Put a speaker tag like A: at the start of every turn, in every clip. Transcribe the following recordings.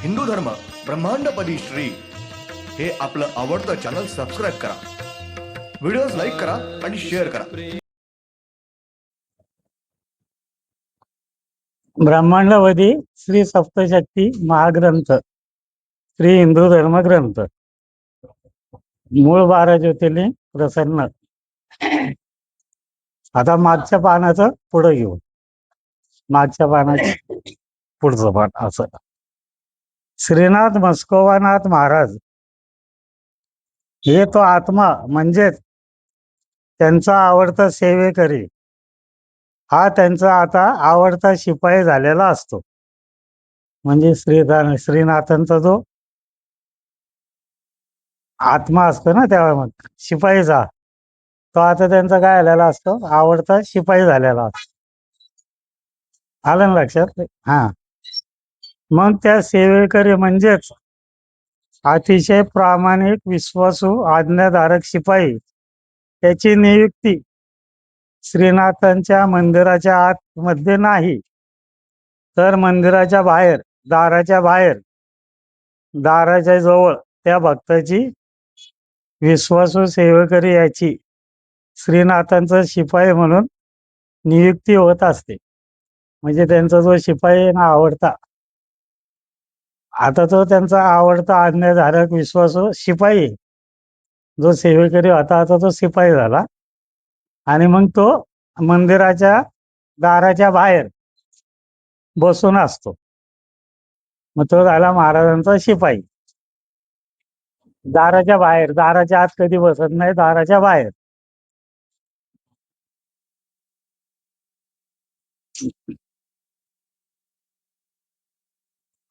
A: हिंदू धर्म ब्रह्मांडपदी श्री हे आपलं आवडतं चॅनल सबस्क्राईब करा, व्हिडिओज लाईक करा आणि शेअर करा.
B: ब्रह्मांडवधी श्री सप्तशक्ती महाग्रंथ, श्री हिंदू धर्मग्रंथ, मूळ 12 ज्योतिर्लिंग प्रसन्न. आता मागच्या पानाचं पुढं घेऊ. मागच्या पानाचं पुढचं पान असं. श्रीनाथ मस्कोवानाथ महाराज हे तो आत्मा म्हणजेच त्यांचा आवडता सेवेकरी हा त्यांचा आता आवडता शिपाई झालेला असतो. म्हणजे श्रीनाथांचा जो आत्मा असतो ना तेव्हा मग शिपाईचा तो आता त्यांचा काय झालेला असतो, आवडता शिपाई झालेला असतो. आलं ना लक्षात? हा. मग त्या सेवेकरी म्हणजेच अतिशय प्रामाणिक, विश्वासू, आज्ञाधारक शिपाई त्याची नियुक्ती श्रीनाथांच्या मंदिराच्या आतमध्ये नाही, तर मंदिराच्या बाहेर, दाराच्या बाहेर, दाराच्या जवळ त्या भक्ताची विश्वासू सेवेकरी याची श्रीनाथांचा शिपाई म्हणून नियुक्ती होत असते. म्हणजे त्यांचा जो शिपाई आहे ना आवडता, आता तो त्यांचा आवडता आज्ञाधारक विश्वासू शिपाई, जो सेवेकरी होता आता तो शिपाई झाला. आणि मग तो मंदिराच्या दाराच्या बाहेर बसून असतो. मग तो झाला महाराजांचा शिपाई. दाराच्या बाहेर, दाराच्या आत कधी बसत नाही, दाराच्या बाहेर.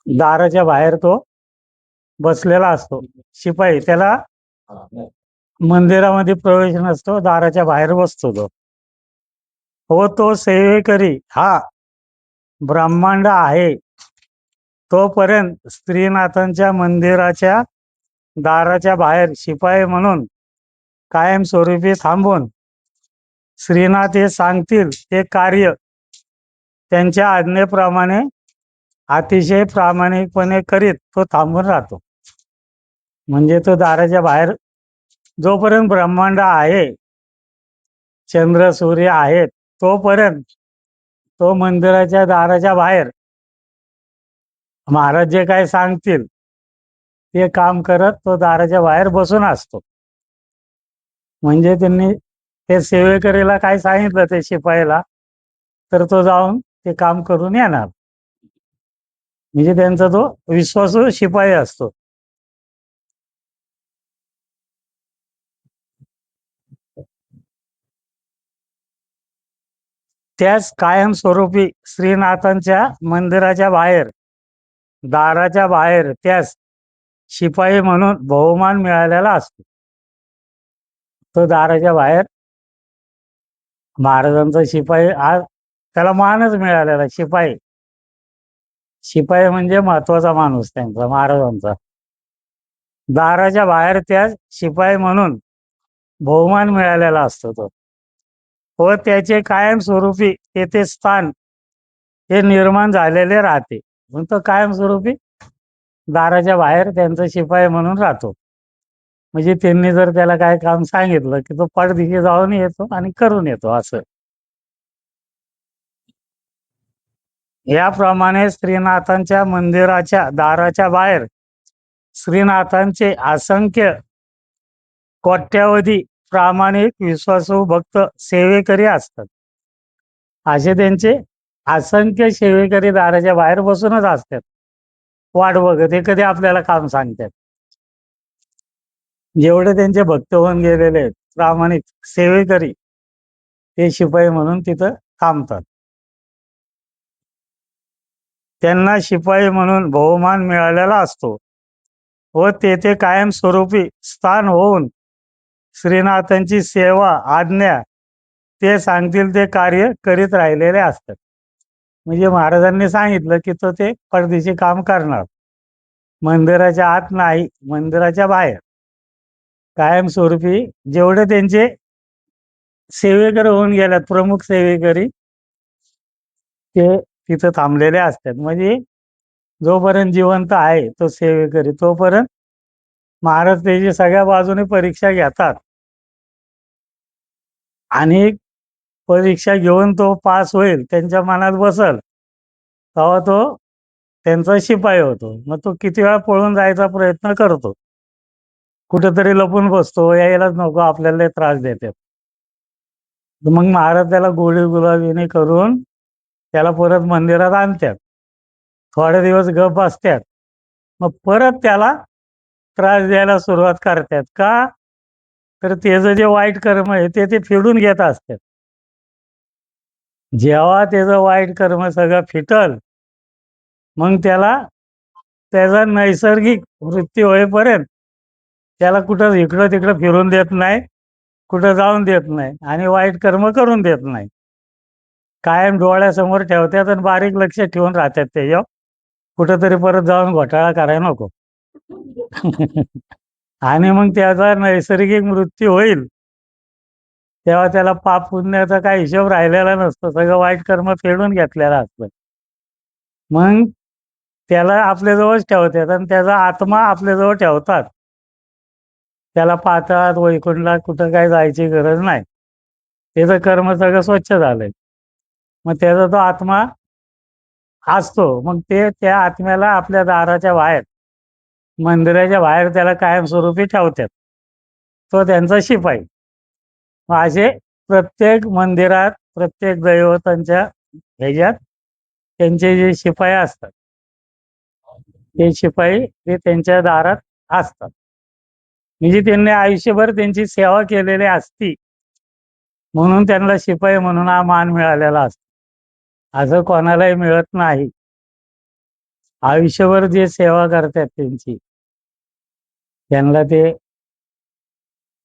B: दाराच्या बाहेर तो बसलेला असतो शिपाई. त्याला मंदिरामध्ये प्रवेश नसतो, दाराच्या बाहेर बसतो तो. हो, तो सेवेकरी हा ब्रह्मांड आहे तोपर्यंत श्रीनाथांच्या मंदिराच्या दाराच्या बाहेर शिपाई म्हणून कायमस्वरूपी थांबून श्रीनाथ हे सांगतील ते कार्य त्यांच्या आज्ञेप्रमाणे अतिशय प्रामाणिकपणे करीत तो थांबून राहतो. म्हणजे तो दाराच्या बाहेर जोपर्यंत ब्रह्मांड आहे, चंद्र सूर्य आहेत, तोपर्यंत तो मंदिराच्या दाराच्या बाहेर महाराज जे काय सांगतील ते काम करत तो दाराच्या बाहेर बसून असतो. म्हणजे त्यांनी ते सेवेकरीला काय सांगितलं ते शिपाईला, तर तो जाऊन ते काम करून येणार. म्हणजे त्यांचा तो विश्वासू शिपाई असतो. त्यास कायमस्वरूपी श्रीनाथांच्या मंदिराच्या बाहेर, दाराच्या बाहेर त्यास शिपाई म्हणून बहुमान मिळालेला असतो. तो दाराच्या बाहेर महाराजांचा शिपाई, आज त्याला मानच मिळालेला शिपाई. शिपाई म्हणजे महत्वाचा माणूस त्यांचा, महाराजांचा. दाराच्या बाहेर त्या शिपाई म्हणून बहुमान मिळालेला असतो तो. व त्याचे कायमस्वरूपी तेथे स्थान हे निर्माण झालेले राहते. म्हणून तो कायमस्वरूपी दाराच्या बाहेर त्यांचा शिपाई म्हणून राहतो. म्हणजे त्यांनी जर त्याला काय काम सांगितलं की तो पडदिशी जाऊन येतो आणि करून येतो असं. याप्रमाणे श्रीनाथांच्या मंदिराच्या दाराच्या बाहेर श्रीनाथांचे असंख्य कोट्यावधी प्रामाणिक विश्वासू भक्त सेवेकरी असतात. असे त्यांचे असंख्य सेवेकरी दाराच्या बाहेर बसूनच असतात, वाट बघत हे कधी आपल्याला काम सांगतात. जेवढे त्यांचे भक्त होऊन गेलेले आहेत प्रामाणिक सेवेकरी, ते शिपाई म्हणून तिथं थांबतात. त्यांना शिपाई म्हणून बहुमान मिळालेला असतो व तेथे कायमस्वरूपी स्थान होऊन श्रीनाथांची सेवा, आज्ञा ते सांगतील ते कार्य करीत राहिलेले असतात. म्हणजे महाराजांनी सांगितलं की तो ते परदेशी काम करणार. मंदिराच्या आत नाही, मंदिराच्या बाहेर कायमस्वरूपी जेवढे त्यांचे सेवेकरी होऊन गेल्यात, प्रमुख सेवेकरी, ते तिथं थांबलेले असतात. म्हणजे जोपर्यंत जिवंत आहे तो सेवेकरी, तोपर्यंत महाराज त्याची सगळ्या बाजूने परीक्षा घेतात आणि परीक्षा घेऊन तो पास होईल, त्यांच्या मनात बसल, तेव्हा तो त्यांचा शिपाई होतो. मग तो किती वेळा पळून जायचा प्रयत्न करतो, कुठेतरी लपून बसतो, यायलाच नको आपल्याला लय त्रास देतात. मग महाराज त्याला गोळी गुलाबीने करून त्याला परत मंदिरात आणतात. थोडे दिवस गप असतात, मग परत त्याला त्रास द्यायला सुरुवात करतात. का? तर त्याचं जे वाईट कर्म आहे ते ते फेडून घेत असतात. जेव्हा त्याचं वाईट कर्म सगळं फिटल, मग त्याला त्याचा नैसर्गिक मृत्यू होईपर्यंत त्याला कुठं इकडं तिकडं फिरून देत नाही, कुठं जाऊन देत नाही आणि वाईट कर्म करून देत नाही. कायम डोळ्यासमोर ठेवतात आणि बारीक लक्ष ठेवून राहतात त्याच्यावर, कुठंतरी परत जाऊन घोटाळा करायला नको. आणि मग त्याचा नैसर्गिक मृत्यू होईल तेव्हा त्याला पाप पुण्याचा काही हिशोब राहिलेला नसतो, सगळं वाईट कर्म फेडून घेतलेलं असतं. मग त्याला आपल्याजवळच ठेवतात आणि त्याचा आत्मा आपल्याजवळ ठेवतात. त्याला पाताळात वैकुंठला कुठं काय जायची गरज नाही, त्याचं कर्म सगळं स्वच्छ झालंय. मग त्याचा तो आत्मा असतो, मग ते त्या आत्म्याला आपल्या दाराच्या बाहेर, मंदिराच्या बाहेर त्याला कायमस्वरूपी ठेवतात. तो त्यांचा शिपाई. मग असे प्रत्येक मंदिरात, प्रत्येक दैवतांच्या ह्याच्यात त्यांचे जे शिपाई असतात, ते शिपाई हे त्यांच्या दारात असतात. म्हणजे त्यांनी आयुष्यभर त्यांची सेवा केलेली असती, म्हणून त्यांना शिपाई म्हणून हा मान मिळालेला असतो. असं कोणालाही मिळत नाही. आयुष्यभर जे सेवा करतात त्यांची, त्यांना ते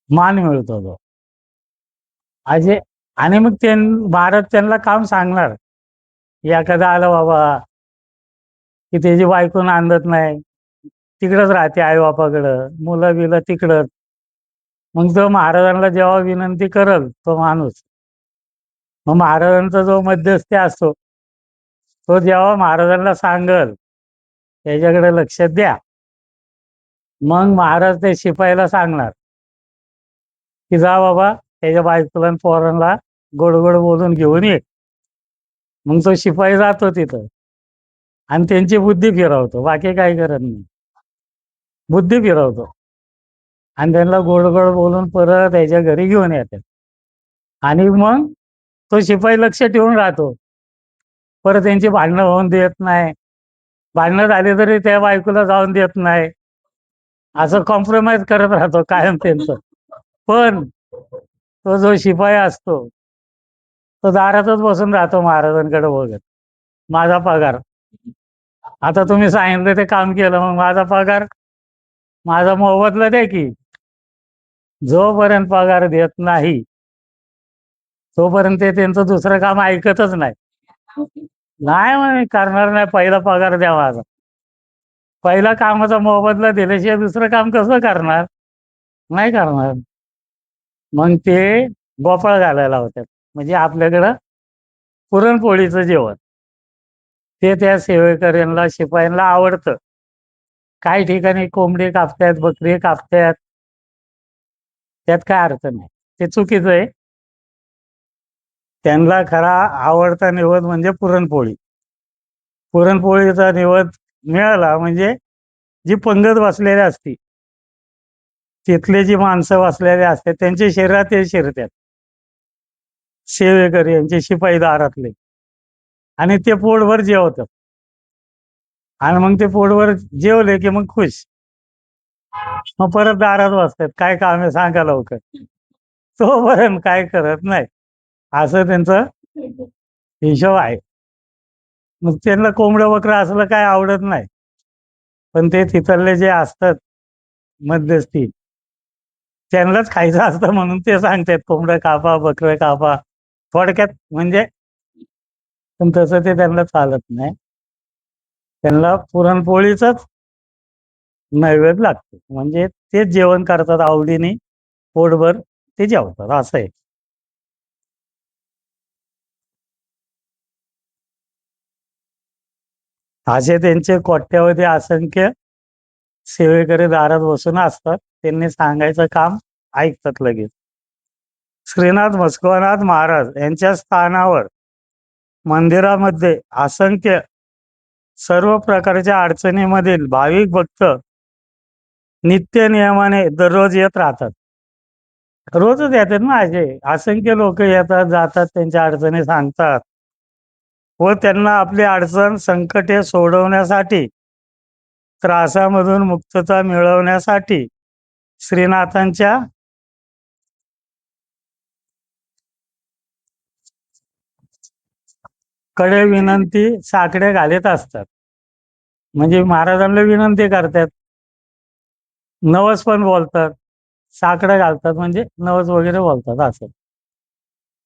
B: मान मिळतो तो. असे आणि मग महाराज त्यांना काम सांगणार. एखादा आलं बाबा की त्याची बायको नांदत नाही, तिकडंच राहते आईबापाकडं, मुलं बिलं तिकडंच. मग तो महाराजांना जेव्हा विनंती करल तो माणूस, मग महाराजांचा जो मध्यस्थी असतो तो जेव्हा महाराजांना सांगल त्याच्याकडे लक्ष द्या, मग महाराज ते शिपाईला सांगणार की जा बाबा त्याच्या बायकोला आणि पोरांना गोड गोड बोलून घेऊन ये. मग तो शिपाई जातो तिथं आणि त्यांची बुद्धी फिरवतो, बाकी काही करत नाही. बुद्धी फिरवतो आणि त्यांना गोड गोड बोलून परत त्याच्या घरी घेऊन येतात. आणि मग तो शिपाई लक्ष ठेवून राहतो, परत त्यांची भांडणं होऊन देत नाही. भांडणं झाली तरी त्या बायकोला जाऊन देत नाही. असं कॉम्प्रोमाइज करत राहतो कायम त्यांचं. पण तो जो शिपाई असतो तो दारातच बसून राहतो महाराजांकडे बघत. माझा पगार, आता तुम्ही सांगितलं ते काम केलं, मग माझा पगार, माझा मोबदला द्या की. जोपर्यंत पगार देत नाही तोपर्यंत ते त्यांचं दुसरं काम ऐकतच नाही. नाही म्हणे करणार नाही, पहिला पगार द्या माझा. पहिला कामाचा मोबदला दिल्याशिवाय दुसरं काम कसं करणार? नाही करणार. मग ते गोपाळ घालायला होतात, म्हणजे आपल्याकडं पुरणपोळीचं जेवण ते त्या सेवेकऱ्यांना शिपायांना आवडतं. काही ठिकाणी कोंबडी कापतात, बकरी कापतात, त्यात काय अर्थ नाही, ते चुकीचं आहे. त्यांना खरा आवडता निवद म्हणजे पुरणपोळी. पुरणपोळीचा निवद मिळाला म्हणजे जी पंगत बसलेली असती, तिथले जी माणसं बसलेले असतात त्यांच्या शरीरात ते शिरतात, सेवेकरी यांचे शिपाई दारातले, आणि ते पोटभर जेवतात. आणि मग ते पोटभर जेवले की मग खुश, मग परत दारात बसतात, काय काम आहे सांगा लवकर. तोपर्यंत काय करत नाही, असं त्यांचं हिशोब आहे. मग त्यांना कोंबडं बकरं असलं काय आवडत नाही, पण ते तिथले जे असतात मध्यस्थी त्यांनाच खायचं असतं म्हणून ते सांगतात कोंबडं कापा, बकरं कापा, थोडक्यात म्हणजे. पण तसं ते त्यांना चालत नाही, त्यांना पुरणपोळीचंच नैवेद्य लागतो, म्हणजे तेच जेवण करतात आवडीने, पोटभर ते जेवतात, असं आहे. असे त्यांचे कोट्यावधी असंख्य सेवेकरी दारात बसून असतात. त्यांनी सांगायचं काम ऐकतात लगेच. श्रीनाथ मस्कोनाथ महाराज यांच्या स्थानावर मंदिरामध्ये असंख्य सर्व प्रकारच्या अडचणीमधील भाविक भक्त नित्य नियमाने दररोज येत राहतात. रोजच येतात ना, असे असंख्य लोक येतात जातात, त्यांच्या अडचणी सांगतात व त्यांना आपली अडचण संकटे सोडवण्यासाठी, त्रासामधून मुक्तता मिळवण्यासाठी श्रीनाथांच्या कडे विनंती साकडे घालत असतात. म्हणजे महाराजांना विनंती करतात, नवस पण बोलतात, साकडं घालतात, म्हणजे नवस वगैरे बोलतात. असं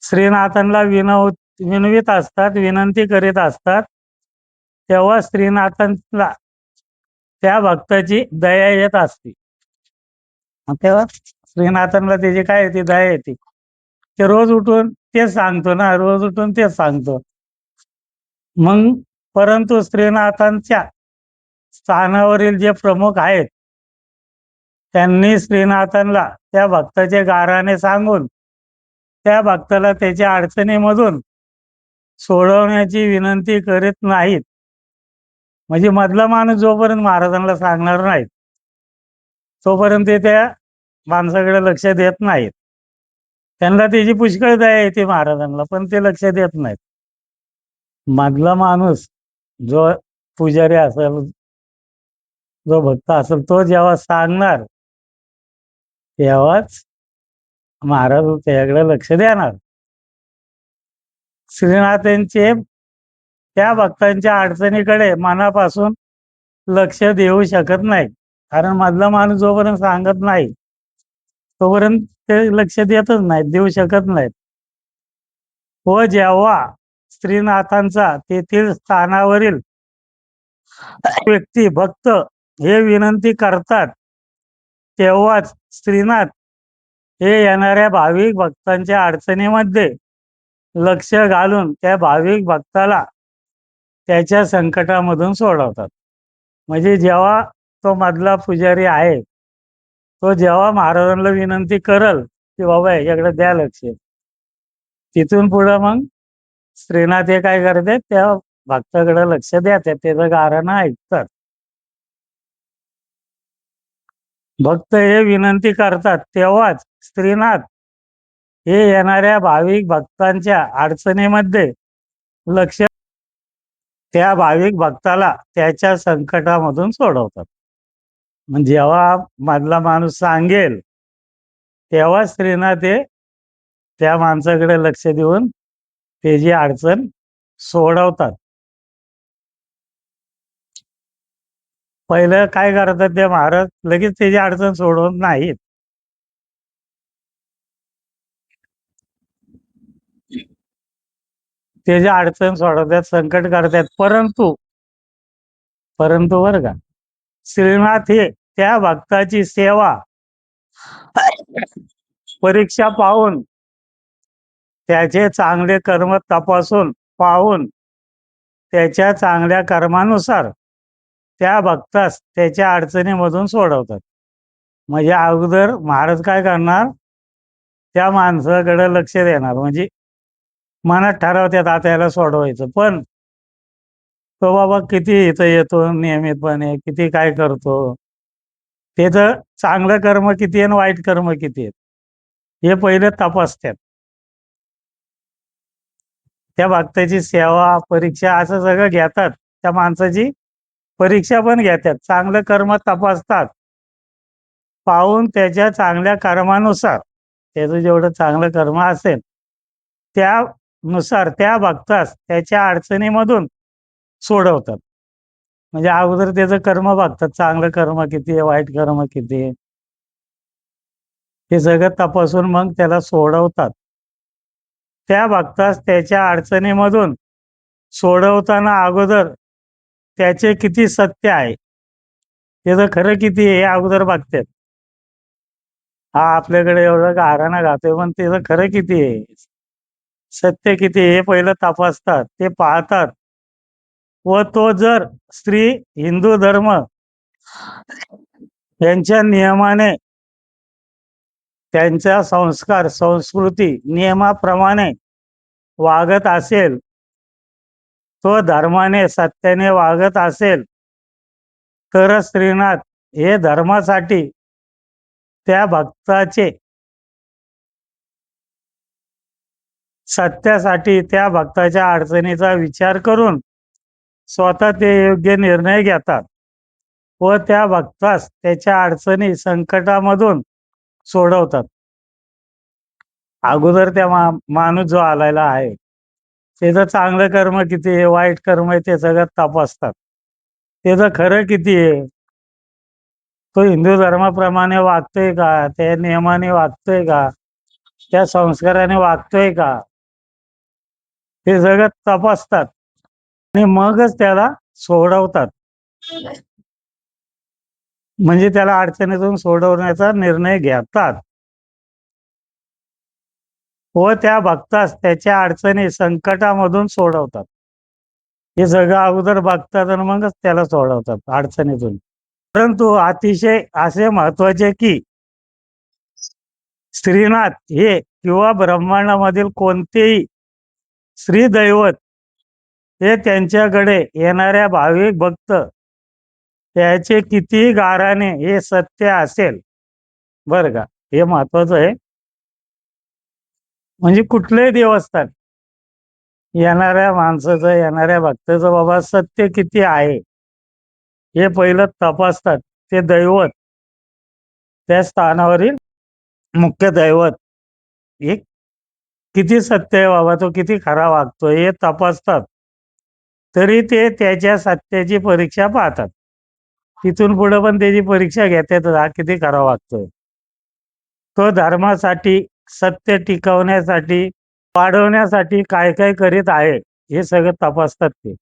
B: श्रीनाथांना विनवित असतात, विनंती करीत असतात. तेव्हा श्रीनाथांना त्या भक्ताची दया येत असते. तेव्हा श्रीनाथांना त्याची काय येते, दया येते. ते रोज उठून तेच सांगतो ना, रोज उठून तेच सांगतो. मग परंतु श्रीनाथांच्या स्थानावरील जे प्रमुख आहेत त्यांनी श्रीनाथांना त्या भक्ताचे गाराने सांगून त्या भक्ताला त्याच्या अडचणीमधून सोडवण्याची विनंती करीत नाहीत. म्हणजे मधला माणूस जोपर्यंत महाराजांना सांगणार नाही तोपर्यंत ते त्या माणसाकडे लक्ष देत नाहीत. त्यांना त्याची पुष्कळ दया येते महाराजांना, पण ते लक्ष देत नाहीत. मधला माणूस जो पुजारी असेल, जो भक्त असेल, तो जेव्हा सांगणार तेव्हाच महाराज त्याच्याकडे लक्ष देणार. श्रीनाथांचे त्या भक्तांच्या अडचणीकडे मनापासून लक्ष देऊ शकत नाही, कारण मधला माणूस जोपर्यंत सांगत नाही तोपर्यंत ते लक्ष देतच नाहीत, देऊ शकत नाहीत. व जेव्हा श्रीनाथांचा तेथील स्थानावरील व्यक्ती भक्त हे विनंती करतात तेव्हाच श्रीनाथ हे येणाऱ्या भाविक भक्तांच्या अडचणीमध्ये लक्ष घालून त्या भाविक भक्ताला त्याच्या संकटामधून सोडवतात. म्हणजे जेव्हा तो मधला पुजारी आहे तो जेव्हा महाराजांना विनंती करल की बाबा याच्याकडे द्या लक्ष, तिथून पुढे मग श्रीनाथ हे काय करतात, त्या भक्ताकडे लक्ष देतात, त्याचं गाऱ्हाणं ऐकतात. भक्त हे विनंती करतात तेव्हाच श्रीनाथ हे येणाऱ्या भाविक भक्तांच्या अडचणीमध्ये लक्ष त्या भाविक भक्ताला त्याच्या संकटामधून सोडवतात. म्हणजे जेव्हा मधला माणूस सांगेल तेव्हा श्रीनाथ हे त्या माणसाकडे लक्ष देऊन त्याची अडचण सोडवतात. पहिलं काय करतात ते महाराज, लगेच त्याची अडचण सोडवत नाहीत. त्याची अडचण सोडवतात, संकट करतात. परंतु बरं का, श्रीनाथ हे त्या भक्ताची सेवा परीक्षा पाहून, त्याचे चांगले कर्म तपासून पाहून, त्याच्या चांगल्या कर्मानुसार त्या भक्तास त्याच्या अडचणीमधून सोडवतात. म्हणजे अगोदर महाराज काय करणार, त्या माणसाकडे लक्ष देणार, म्हणजे मनात ठरवतात आता याला सोडवायचं. पण तो बाबा किती इथं येतो नियमितपणे, किती काय करतो, त्याचं चांगलं कर्म किती आहे आणि वाईट कर्म किती आहेत हे पहिले तपासतात. त्या भक्ताची सेवा परीक्षा असं सगळं घेतात, त्या माणसाची परीक्षा पण घेतात, चांगलं कर्म तपासतात, पाहून त्याच्या चांगल्या कर्मानुसार त्याचं जेवढं चांगलं कर्म असेल त्यानुसार त्या भक्तास त्याच्या अडचणीमधून सोडवतात. म्हणजे अगोदर त्याचं कर्म बघतात, चांगलं कर्म किती आहे, वाईट कर्म किती आहे, हे सगळं तपासून मग त्याला सोडवतात. त्या भक्तास त्याच्या अडचणीमधून सोडवताना अगोदर त्याचे किती सत्य आहे, त्याचं खरं किती आहे हे अगोदर बघतात. हा आपल्याकडे एवढं गाऱ्हाणं घातोय, पण त्याचं खरं किती आहे, सत्य किती हे पहिलं तपासतात, ते पाहतात. व तो जर स्त्री हिंदू धर्म यांच्या नियमाने, त्यांच्या संस्कार संस्कृती नियमाप्रमाणे वागत असेल, तो धर्माने सत्याने वागत असेल, तर श्रीनाथ हे धर्मासाठी त्या भक्ताचे, सत्यासाठी त्या भक्ताच्या अडचणीचा विचार करून स्वतः ते योग्य निर्णय घेतात व त्या भक्तास त्याच्या अडचणी संकटामधून सोडवतात. अगोदर त्या माणूस जो आलेला आहे त्याचं चांगलं कर्म किती आहे, वाईट कर्म आहे, ते सगळं तपासतात. त्याचं खरं किती आहे, तो हिंदू धर्माप्रमाणे वागतोय का, त्या नियमाने वागतोय का, त्या संस्काराने वागतोय का, हे सगळं तपासतात आणि मगच त्याला सोडवतात. म्हणजे त्याला अडचणीतून सोडवण्याचा निर्णय घेतात व त्या भक्तास त्याच्या अडचणी संकटामधून सोडवतात. हे सगळं अगोदर बघतात आणि मगच त्याला सोडवतात अडचणीतून. परंतु अतिशय असे महत्वाचे की श्रीनाथ हे किंवा ब्रह्मांडामधील कोणतेही श्री दैवत हे त्यांच्याकडे येणाऱ्या भाविक भक्त त्याचे कितीही गाराने हे सत्य असेल, बरं का, हे महत्वाचं आहे. म्हणजे कुठलंही देवस्थान येणाऱ्या माणसाचं, येणाऱ्या भक्ताचं बाबा सत्य किती आहे हे पहिलं तपासतात. ते दैवत, त्या स्थानावरील मुख्य दैवत हे किती सत्य आहे बाबा, तो किती खरा वागतो हे तपासतात. तरी ते त्याच्या सत्याची परीक्षा पाहतात. तिथून पुढे पण त्याची परीक्षा घेतात, हा किती खरा वागतोय, तो धर्मासाठी, सत्य टिकवण्यासाठी, वाढवण्यासाठी काय काय करीत आहे, हे सगळं तपासतात ते.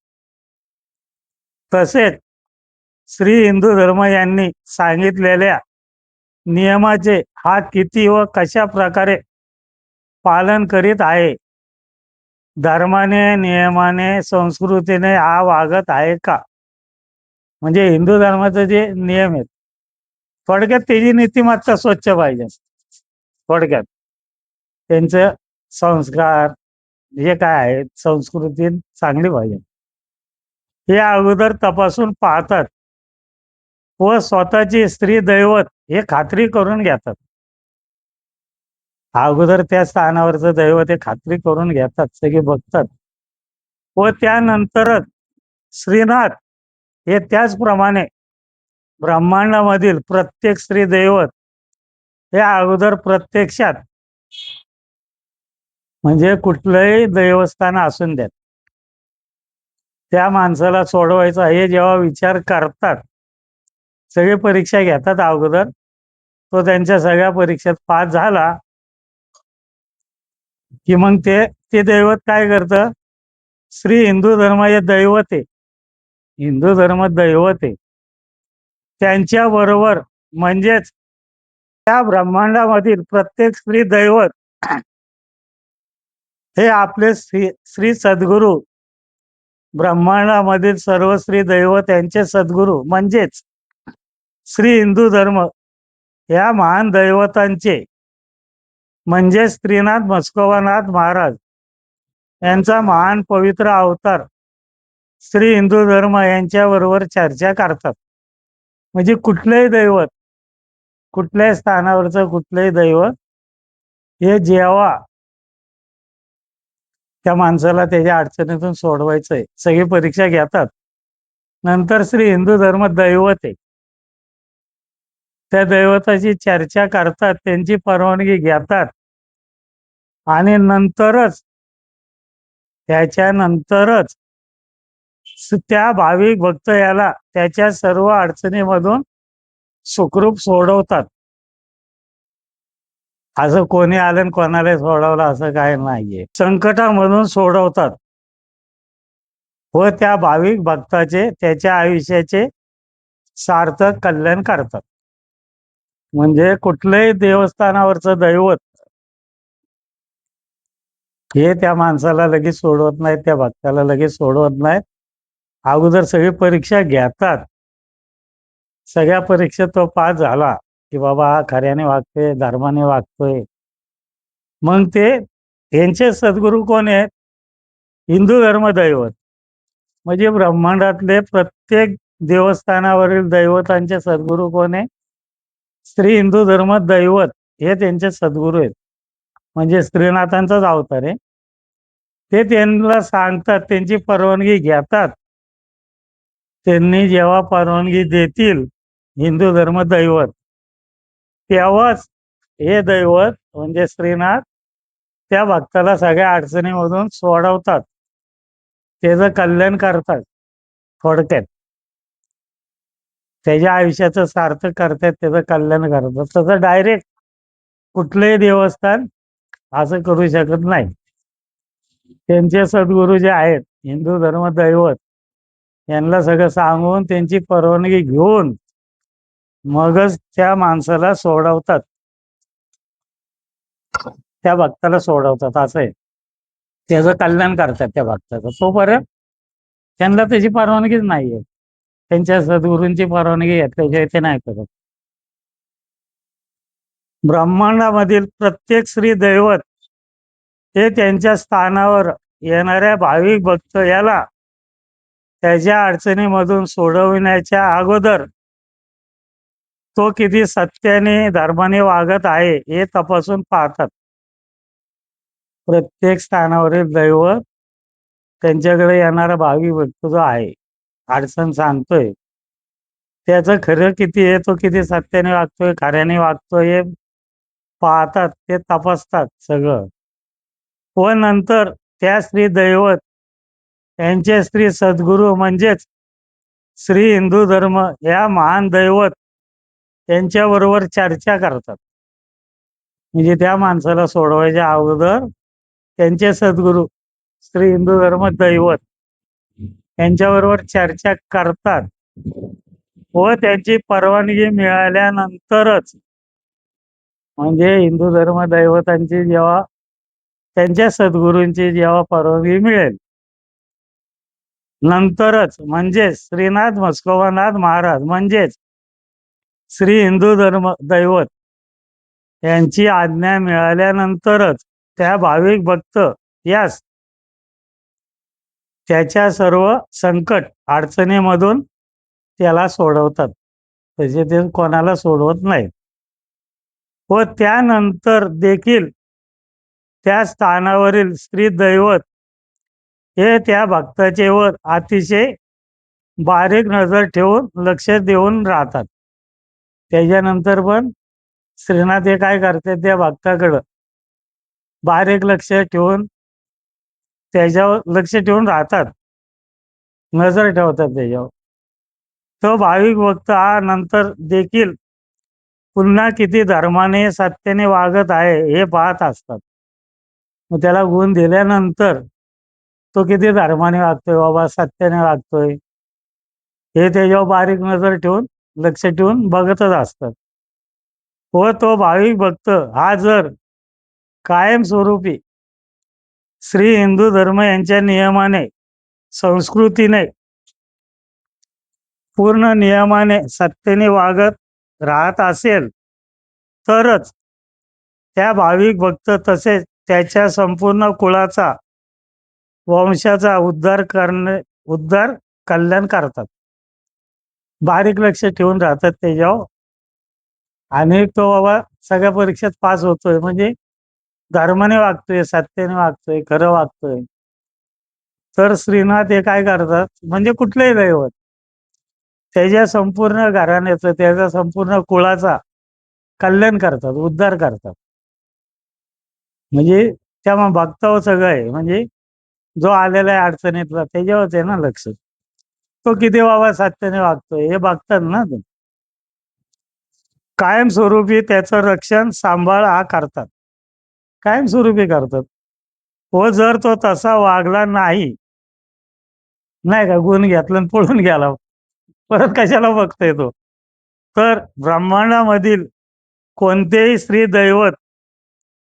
B: तसेच श्री हिंदू धर्म यांनी सांगितलेल्या नियमाचे हा किती व कशा प्रकारे पालन करीत आहे, धर्माने, नियमाने, संस्कृतीने हा वागत आहे का. म्हणजे हिंदू धर्माचे जे नियम आहेत, थोडक्यात त्याची नीतिमत्ता स्वच्छ पाहिजे. थोडक्यात त्यांचं संस्कार जे काय आहेत, संस्कृती चांगली पाहिजे, हे अगोदर तपासून पाहतात व स्वतःची स्त्री दैवत हे खात्री करून घेतात. अगोदर त्या स्थानावरचं दैवत हे खात्री करून घेतात, सगळे बघतात व त्यानंतरच श्रीनाथ हे त्याचप्रमाणे ब्रह्मांडामधील प्रत्येक स्त्री दैवत हे अगोदर प्रत्यक्षात, म्हणजे कुठलंही देवस्थान असून द्यात, त्या माणसाला सोडवायचा हे जेव्हा विचार करतात, सगळे परीक्षा घेतात अगोदर, तो त्यांच्या सगळ्या परीक्षेत पास झाला की मग ते दैवत काय करतं, श्री हिंदू धर्म हे दैवत आहे, हिंदू धर्म दैवत आहे, त्यांच्या बरोबर म्हणजेच त्या ब्रह्मांडामधील प्रत्येक स्त्री दैवत हे आपले श्री सद्गुरू, ब्रह्मांडामधील सर्व श्री दैवत यांचे सद्गुरू म्हणजेच श्री हिंदू धर्म या महान दैवतांचे, म्हणजे श्रीनाथ मस्कोबानाथ महाराज यांचा महान पवित्र अवतार श्री हिंदू धर्म यांच्याबरोबर चर्चा करतात. म्हणजे कुठलंही दैवत, कुठल्याही स्थानावरचं कुठलंही दैवत हे जेव्हा त्या माणसाला त्याच्या अडचणीतून सोडवायचंय, सगळी परीक्षा घेतात, नंतर श्री हिंदू धर्म दैवत आहे, त्या दैवताची चर्चा करतात, त्यांची परवानगी घेतात आणि नंतरच, त्याच्यानंतरच त्या भाविक भक्त याला त्याच्या सर्व अडचणीमधून सुखरूप सोडवतात. असं कोणी आलं कोणाला सोडवलं असं काय नाहीये, संकटामधून सोडवतात व त्या भाविक भक्ताचे, त्याच्या आयुष्याचे सार्थक कल्याण करतात. म्हणजे कुठलंही देवस्थानावरचं दैवत हे त्या माणसाला लगेच सोडवत नाहीत, त्या भक्ताला लगेच सोडवत नाहीत. अगोदर सगळी परीक्षा घेतात. सगळ्या परीक्षेत तो पास झाला की बाबा हा खऱ्याने वागतोय, धर्माने वागतोय. मग ते यांचे सद्गुरू कोण आहेत? हिंदू धर्मदैवत. म्हणजे ब्रह्मांडातले प्रत्येक देवस्थानावरील दैवतांचे सद्गुरू कोण आहे? श्री हिंदू धर्म दैवत हे त्यांचे सद्गुरू आहेत. म्हणजे श्रीनाथांचाच अवतार आहे. ते त्यांना सांगतात, त्यांची परवानगी घेतात. त्यांनी जेव्हा परवानगी देतील हिंदू धर्म दैवत, तेव्हाच हे दैवत म्हणजे श्रीनाथ त्या भक्ताला सगळ्या अडचणीमधून सोडवतात, त्याचं कल्याण करतात. थोडक्यात त्याच्या आयुष्याचं सार्थक करतात, त्याचं कल्याण करतात. तसं डायरेक्ट कुठलंही देवस्थान असं करू शकत नाही. त्यांचे सद्गुरू जे आहेत हिंदू धर्म दैवत, यांना सगळं सांगून त्यांची परवानगी घेऊन मगच त्या माणसाला सोडवतात, त्या भक्ताला सोडवतात. असं आहे, त्याचं कल्याण करतात त्या भक्ताचं. तोपर्यंत त्यांना त्याची परवानगीच नाहीये. त्यांच्या सद्गुरूंची परवानगी घेतल्याशिवाय ते नाही करत. ब्रह्मांडामधील प्रत्येक श्री दैवत हे त्यांच्या स्थानावर येणाऱ्या भाविक भक्त याला त्याच्या अडचणीमधून सोडविण्याच्या अगोदर तो किती सत्याने धर्माने वागत आहे हे तपासून पाहतात. प्रत्येक स्थानावरील दैवत त्यांच्याकडे येणारा भाविक भक्त जो आहे, अडचण सांगतोय, त्याचं खरं किती आहे, तो किती सत्याने वागतोय, खऱ्याने वागतोय हे पाहतात, ते तपासतात सगळं. व नंतर त्या श्री दैवत यांचे श्री सद्गुरू म्हणजेच श्री हिंदू धर्म या महान दैवत त्यांच्याबरोबर चर्चा करतात. म्हणजे त्या माणसाला सोडवायच्या अगोदर त्यांचे सद्गुरू श्री हिंदू धर्म दैवत यांच्याबरोबर चर्चा करतात व त्यांची परवानगी मिळाल्यानंतरच, म्हणजे हिंदू धर्म दैवतांची जेव्हा त्यांच्या सद्गुरूंची जेव्हा परवानगी मिळेल, नंतरच म्हणजे श्रीनाथ म्हस्कोबानाथ महाराज म्हणजेच श्री हिंदू धर्म दैवत यांची आज्ञा मिळाल्यानंतरच त्या भाविक भक्त यास त्याच्या सर्व संकट अडचणीमधून त्याला सोडवतात. तसे ते कोणाला सोडवत नाहीत. व त्यानंतर देखील त्या स्थानावरील श्री दैवत हे त्या भक्ताचे वर अतिशय बारीक नजर ठेवून लक्ष देऊन राहतात. त्याच्यानंतर पण श्रीनाथ हे काय करतात, त्या भक्ताकडं बारीक लक्ष ठेवून त्याच्यावर लक्ष ठेवून राहतात, नजर ठेवतात त्याच्यावर. तो भाविक भक्त हा नंतर देखील पुन्हा किती धर्माने सत्याने वागत आहे हे पाहत असतात. मग त्याला गुण दिल्यानंतर तो किती धर्माने वागतोय, बाबा सत्याने वागतोय, हे त्याच्यावर बारीक नजर ठेवून लक्ष ठेवून बघतच असतात. व तो भाविक भक्त हा जर कायमस्वरूपी श्री हिंदू धर्म यांच्या नियमाने, संस्कृतीने, पूर्ण नियमाने सत्याने वागत राहत असेल, तरच त्या भाविक भक्त तसेच त्याच्या संपूर्ण कुळाचा, वंशाचा उद्धार कल्याण करतात. बारीक लक्ष ठेवून राहतात त्याच्यावर, आणि तो बाबा सगळ्या परीक्षेत पास होतोय, म्हणजे धर्माने वागतोय, सत्याने वागतोय, खरं वागतोय. तर श्रीनाथ हे काय करतात, म्हणजे कुठलंही दैवत त्याच्या संपूर्ण घराण्याचं, त्याच्या संपूर्ण कुळाचा कल्याण करतात, उद्धार करतात. म्हणजे त्या भक्तावर सगळं आहे. म्हणजे जो आलेला आहे अडचणीतला, त्याच्यावरच आहे ना लक्ष. तो किती बाबा सत्याने वागतोय हे बघतात ना ते. कायमस्वरूपी त्याचं रक्षण सांभाळ हा करतात, कायमस्वरूपी करतात. व जर तो तसा वागला नाही, नाही का, गुण घेतला आणि पळून गेला, परत कशाला बघतोय तो, तर ब्रह्मांडामधील कोणतेही श्री दैवत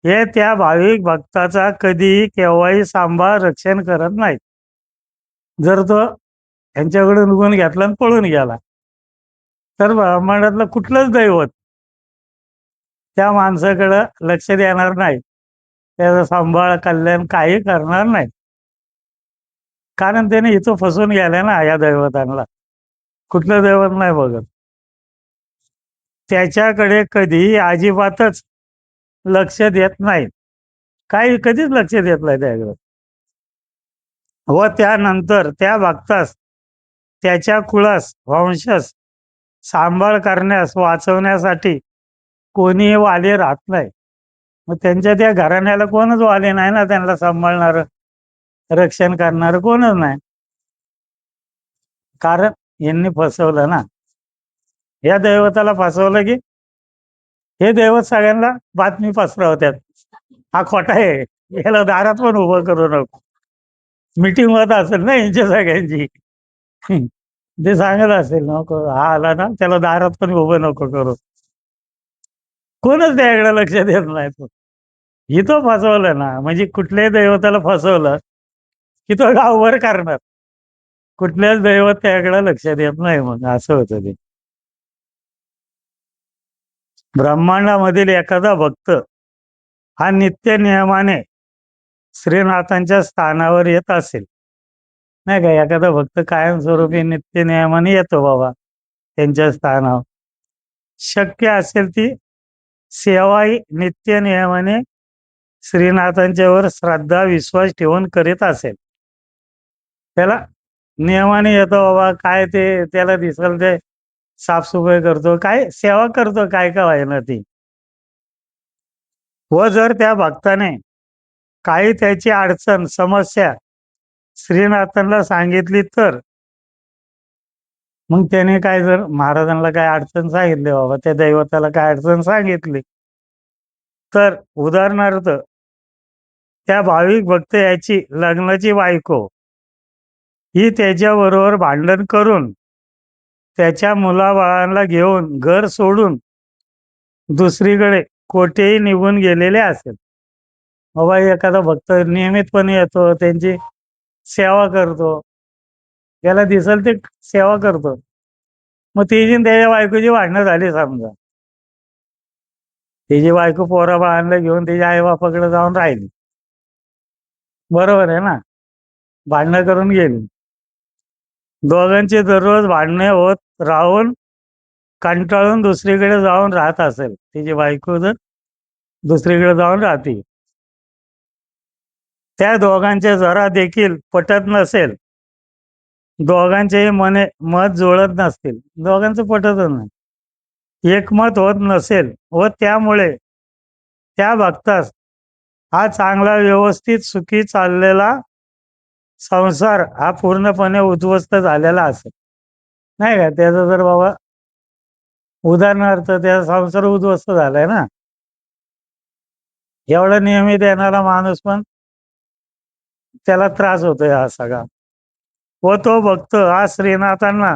B: हे त्या भाविक भक्ताचा कधीही केव्हाही सांभाळ रक्षण करत नाहीत. जर तो त्यांच्याकडून गुण घेतला आणि पळून गेला. तर ब्रह्मांडातलं कुठलंच दैवत त्या माणसाकडं लक्ष देणार नाही, त्याचा सांभाळ कल्याण काही करणार नाही. कारण त्याने इथं फसून गेला ना या दैवतांना. कुठलं दैवत नाही बघत. त्याच्याकडे कधीही अजिबातच लक्ष देत नाहीत. काही कधीच लक्ष देत नाही त्याकडे. व त्यानंतर त्या भक्तास, त्याच्या कुळास, वंशास सांभाळ करण्यास, वाचवण्यासाठी कोणीही वाली राहत नाही. मग त्यांच्या त्या घराण्याला कोणच वाली नाही ना, त्यांना सांभाळणार, रक्षण करणार कोणच नाही. कारण यांनी फसवलं ना. या दैवताला फसवलं की हे दैवत सगळ्यांना बातमी पसरवतात, हा खोटा आहे, याला दारात पण उभं करू नको. मीटिंग होत असेल ना यांच्या सगळ्यांची, ते सांगत असेल नको, हा आला ना त्याला दारात पण उभं नको करू. कोणच त्याकडे लक्ष देत नाही. तो इथं फसवलं ना, म्हणजे कुठल्याही दैवताला फसवलं की तो गावभर करणार. कुठल्याच दैवत त्याकडे लक्ष देत नाही. मग असं होतं ते. ब्रह्मांडामधील एखादा भक्त हा नित्य नियमाने श्रीनाथांच्या स्थानावर येत असेल, नाही का, एखादा भक्त कायमस्वरूपी नित्य नियमाने येतो बाबा त्यांच्या स्थानावर, शक्य असेल ती सेवाही नित्य नियमाने श्रीनाथांच्यावर श्रद्धा विश्वास ठेवून करीत असेल, त्याला नियमाने येतो बाबा, काय ते त्याला दिसल ते साफसफाई करतो, काय सेवा करतो, काय का व्हायना ती. व जर त्या भक्ताने काही त्याची अडचण समस्या श्रीनाथांना सांगितली, तर मग त्याने काय, जर महाराजांना काय अडचण सांगितली बाबा, त्या दैवताला काय अडचण सांगितली, तर उदाहरणार्थ त्या भाविक भक्त याची लग्नाची बायको ही त्याच्याबरोबर भांडण करून त्याच्या मुलाबाळांना घेऊन घर सोडून दुसरीकडे कोठेही निघून गेलेले असेल. बाबा एखादा भक्त नियमितपणे येतो, त्यांची सेवा करतो, त्याला दिसल ते सेवा करतो, मग तिची त्याच्या बायकोची भांडणं झाली समजा, तिची बायको पोरा बाळांना घेऊन तिच्या आई बापाकडे जाऊन राहिली, बरोबर आहे ना, भांडणं करून गेली, दोघांचे दररोज भांडणे होत राहून कंटाळून दुसरीकडे जाऊन राहत असेल, तिची बायको जर दुसरीकडे जाऊन राहते, त्या दोघांचे जरा देखील पटत नसेल, दोघांचेही मत जुळत नसतील, दोघांचं पटतच नाही, एकमत होत नसेल, व त्यामुळे त्या भक्तास हा चांगला व्यवस्थित सुखी चाललेला संसार हा पूर्णपणे उद्ध्वस्त झालेला असेल, नाही का, त्याचा जर बाबा उदाहरणार्थ त्याचा संसार उद्ध्वस्त झालाय ना, एवढा नियमित येणारा माणूस पण त्याला त्रास होतोय हा सगळा. व तो भक्त हा श्रीनाथांना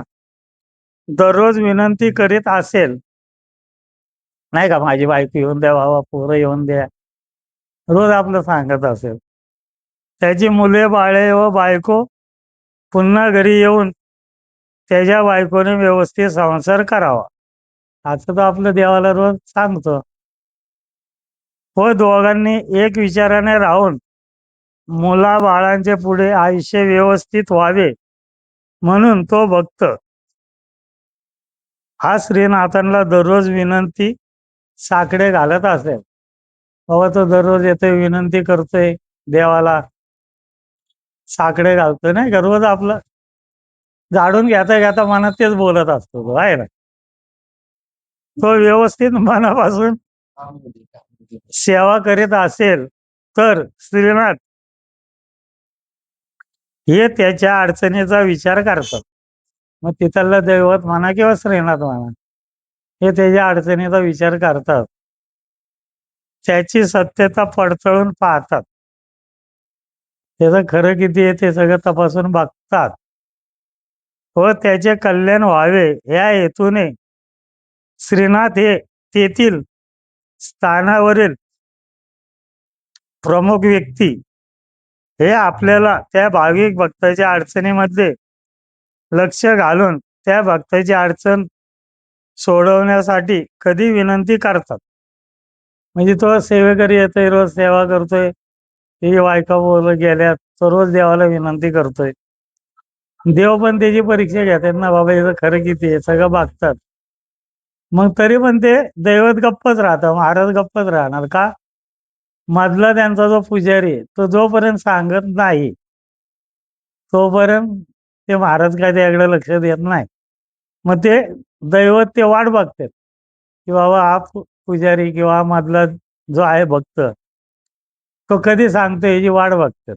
B: दररोज विनंती करीत असेल, नाही का, माझी बायको येऊन द्या बाबा, पोरं येऊन द्या, रोज आपलं सांगत असेल, त्याची मुले बाळे व बायको पुन्हा घरी येऊन त्याच्या बायकोने व्यवस्थित संसार करावा, असं तर आपलं देवाला रोज सांगतो. व दोघांनी एक विचाराने राहून मुला बाळांचे पुढे आयुष्य व्यवस्थित व्हावे म्हणून तो भक्त हा श्रीनाथांना दररोज विनंती साकडे घालत असेल. बाबा तो दररोज येतोय, विनंती करतोय देवाला, साकडे घालतोय, नाही का, रोज आपलं झाडून घेता घेता मनात तेच बोलत असतो तो, आहे ना, तो व्यवस्थित मनापासून सेवा करीत असेल, तर श्रीनाथ हे त्याच्या अडचणीचा विचार करतात. मग तिथलं दैवत म्हणा किंवा श्रीनाथ म्हणा, हे त्याच्या अडचणीचा विचार करतात, त्याची सत्यता पडताळून पाहतात, त्याचं खरं किती आहे ते सगळं तपासून बघतात, व त्याचे कल्याण व्हावे या हेतूने श्रीनाथ हे तेथील स्थानावरील प्रमुख व्यक्ती हे आपल्याला त्या भाविक भक्ताच्या अडचणीमध्ये लक्ष घालून त्या भक्ताची अडचण सोडवण्यासाठी कधी विनंती करतात. म्हणजे तो सेवेकरी येतोय, रोज सेवा करतोय. ही बायका बोल गेल्यात, तो रोज देवाला विनंती करतोय. देव पण त्याची परीक्षा घेतात ना, बाबा याचं खरं किती आहे, सगळं बघतात. मग तरी पण ते दैवत गप्पच राहतं, महाराज गप्पच राहणार का? मधला त्यांचा जो पुजारी आहे, तो जोपर्यंत सांगत नाही, तोपर्यंत ते महाराज काय त्याकडे लक्ष देत नाही. मग ते दैवत ते वाट बघतात, की बाबा हा पुजारी किंवा मधला जो आहे भक्त, तो कधी सांगतो याची वाट बघतात.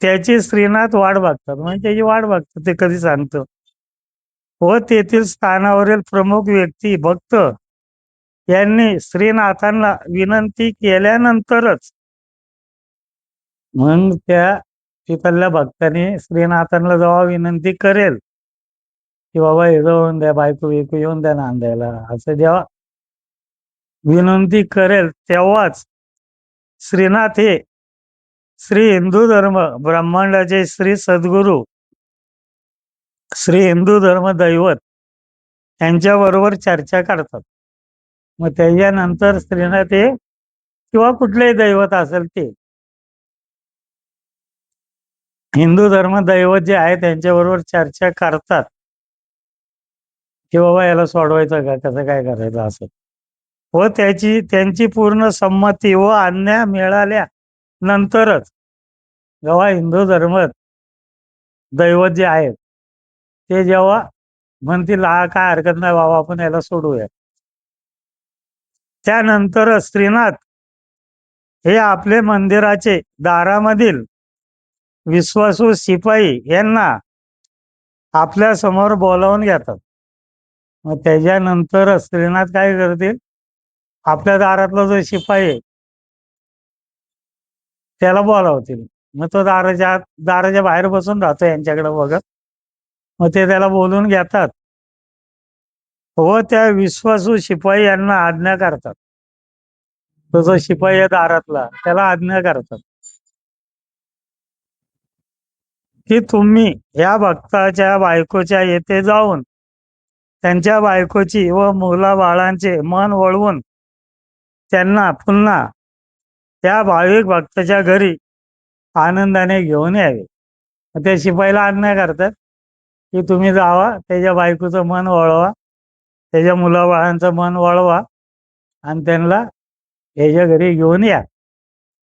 B: त्याची श्रीनाथ वाट बघतात, म्हणजे त्याची वाट बघतात ते कधी सांगतो. व तेथील स्थानावरील प्रमुख व्यक्ती भक्त यांनी श्रीनाथांना विनंती केल्यानंतरच मग त्या तिथल्या भक्ताने श्रीनाथांना जेव्हा विनंती करेल, की बाबा हे जाऊन द्या, बायको बियको येऊन द्या नांदायला, असं जेव्हा विनंती करेल तेव्हाच श्रीनाथ हे श्री हिंदू धर्म ब्रह्मांडाचे श्री सद्गुरू, श्री हिंदू धर्म दैवत यांच्याबरोबर चर्चा करतात. मग त्याच्यानंतर श्रीनाथ हे किंवा कुठलेही दैवत असेल ते हिंदू धर्म दैवत जे आहे त्यांच्याबरोबर चर्चा करतात, की बाबा याला सोडवायचं का, कसं काय करायचं असं. व त्यांची पूर्ण संमती व आज्ञा मिळाल्या नंतरच जेव्हा हिंदू धर्म दैवत जे आहेत ते जेव्हा म्हणतील हा काय हरकत नाही बाबा आपण याला सोडूया, त्यानंतर श्रीनाथ हे आपले मंदिराचे दारामधील विश्वासू शिपाई यांना आपल्या समोर बोलावून घेतात. मग त्याच्यानंतर श्रीनाथ काय करतील, आपल्या दारातला जो शिपाई आहे त्याला बोलावतील. मग तो दाराच्या बाहेर बसून राहतो यांच्याकडे बघत. मग ते त्याला बोलून घेतात व त्या विश्वासू शिपाई यांना आज्ञा करतात. तो जो शिपाई आहे दारातला त्याला आज्ञा करतात, की तुम्ही या भक्ताच्या बायकोच्या येथे जाऊन त्यांच्या बायकोची व मुलाबाळांचे मन वळवून त्यांना पुन्हा त्या भाविक भक्ताच्या घरी आनंदाने घेऊन यावे. त्या शिपाईला आज्ञा करतात, की तुम्ही जावा, त्याच्या बायकोचं मन वळवा, त्याच्या मुलाबाळांचं मन वळवा आणि त्यांना याच्या घरी घेऊन या,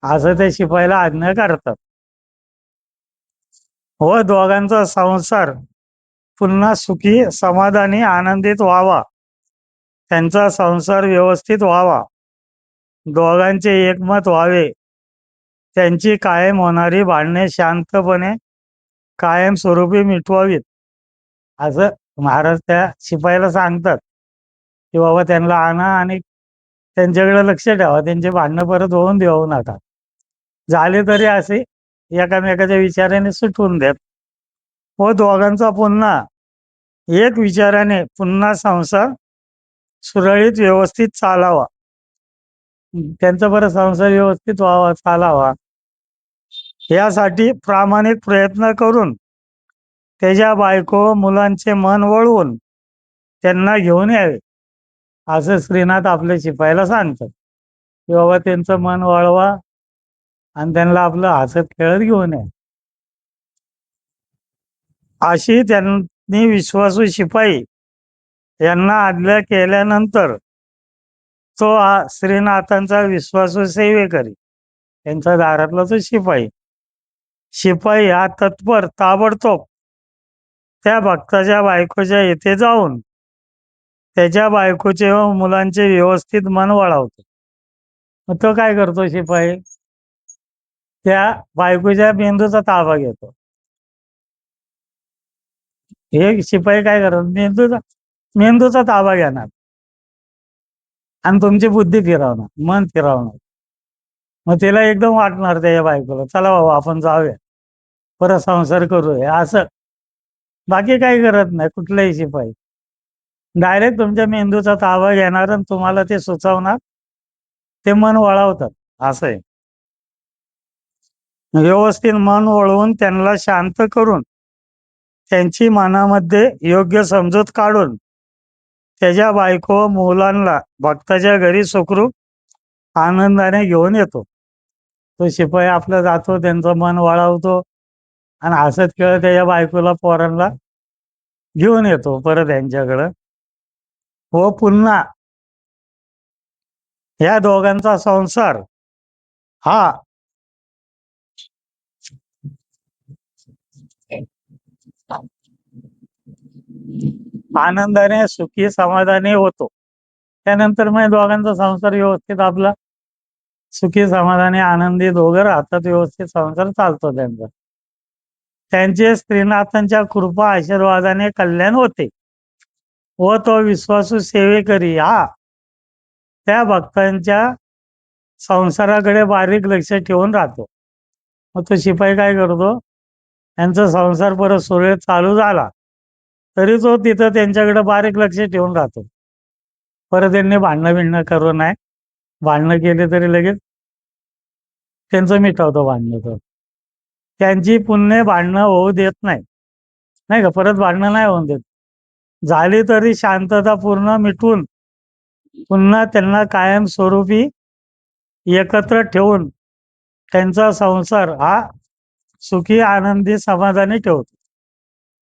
B: असं त्या शिपाईला आज्ञा करतात. व दोघांचा संसार पुन्हा सुखी, समाधानी, आनंदित व्हावा, त्यांचा संसार व्यवस्थित व्हावा, दोघांचे एकमत व्हावे, त्यांची कायम होणारी भांडणे शांतपणे कायमस्वरूपी मिटवावीत, असं महाराज त्या शिपाईला सांगतात, की बाबा त्यांना आणा आणि त्यांच्याकडे लक्ष ठेवा, त्यांचे भांडणं परत होऊन देऊ नका, झाले तरी असे एकामेकाच्या विचाराने सुटवून द्यात. व दोघांचा पुन्हा एक विचाराने पुन्हा संसार सुरळीत व्यवस्थित चालावा, त्यांचा बरं संसार व्यवस्थित व्हावा, चालावा, यासाठी प्रामाणिक प्रयत्न करून त्याच्या बायको मुलांचे मन वळवून त्यांना घेऊन यावे, असं श्रीनाथ आपल्या शिपाईला सांगतात, की बाबा त्यांचं मन वळवा आणि त्यांना आपलं हसत खेळत घेऊन या. अशी त्यांनी विश्वासू शिपाई यांना आज्ञा केल्यानंतर तो श्रीनाथांचा विश्वासू सेवेकरी, त्यांच्या दारातला तो शिपाई हा तत्पर ताबडतोब त्या भक्ताच्या बायकोच्या येथे जाऊन त्याच्या बायकोचे व मुलांचे व्यवस्थित मन वळवतो. मग तो काय करतो शिपाई, त्या बायकोच्या मेंदूचा ताबा घेतो. हे शिपाई काय करतात, मेंदूचा ताबा घेणार आणि तुमची बुद्धी फिरवणार, मन फिरवणार. मग तिला एकदम वाटणार त्याच्या बायकोला, चला बाबा आपण जाऊया, परत संसार करूया, असं. बाकी काही करत नाही कुठलाही शिपाई, डायरेक्ट तुमच्या मेंदूचा ताबा घेणार आणि तुम्हाला ते सुचवणार, ते मन वळवतात, असं आहे. व्यवस्थित मन वळवून त्यांना शांत करून त्यांची मनामध्ये योग्य समजूत काढून त्याच्या बायको व मुलांना भक्ताच्या घरी सुखरूप आनंदाने घेऊन येतो. तो शिपाई आपला जातो, त्यांचं मन वळवतो आणि हसत खेळत त्याच्या बायकोला पोरांना घेऊन येतो परत यांच्याकडं. व पुन्हा या दोघांचा संसार हा आनंदाने सुखी समाधानी होतो. त्यानंतर मग दोघांचा संसार व्यवस्थित आपला सुखी समाधानी आनंदी दोघं राहतात, व्यवस्थित संसार चालतो त्यांचा. त्यांचे श्रीनाथांच्या कृपा आशीर्वादाने कल्याण होते व तो विश्वासू सेवेकरी हा त्या भक्तांच्या संसाराकडे बारीक लक्ष ठेवून राहतो. मग तो शिपाई काय करतो, त्यांचा संसार परत सुरळीत चालू झाला तरी तो तिथं त्यांच्याकडे बारीक लक्ष ठेवून राहतो. परत त्यांनी भांडणं बिंडणं करू नये, भांडणं केले तरी लगेच त्यांचं मिटवतो भांडणं. तो त्यांची पुण्य भांडणं होऊ देत नाही, नाही का, परत भांडणं नाही होऊन देत. झाली तरी शांतता पूर्ण मिटवून पुन्हा त्यांना कायमस्वरूपी एकत्र ठेवून त्यांचा संसार हा सुखी आनंदी समाधानी ठेवतो.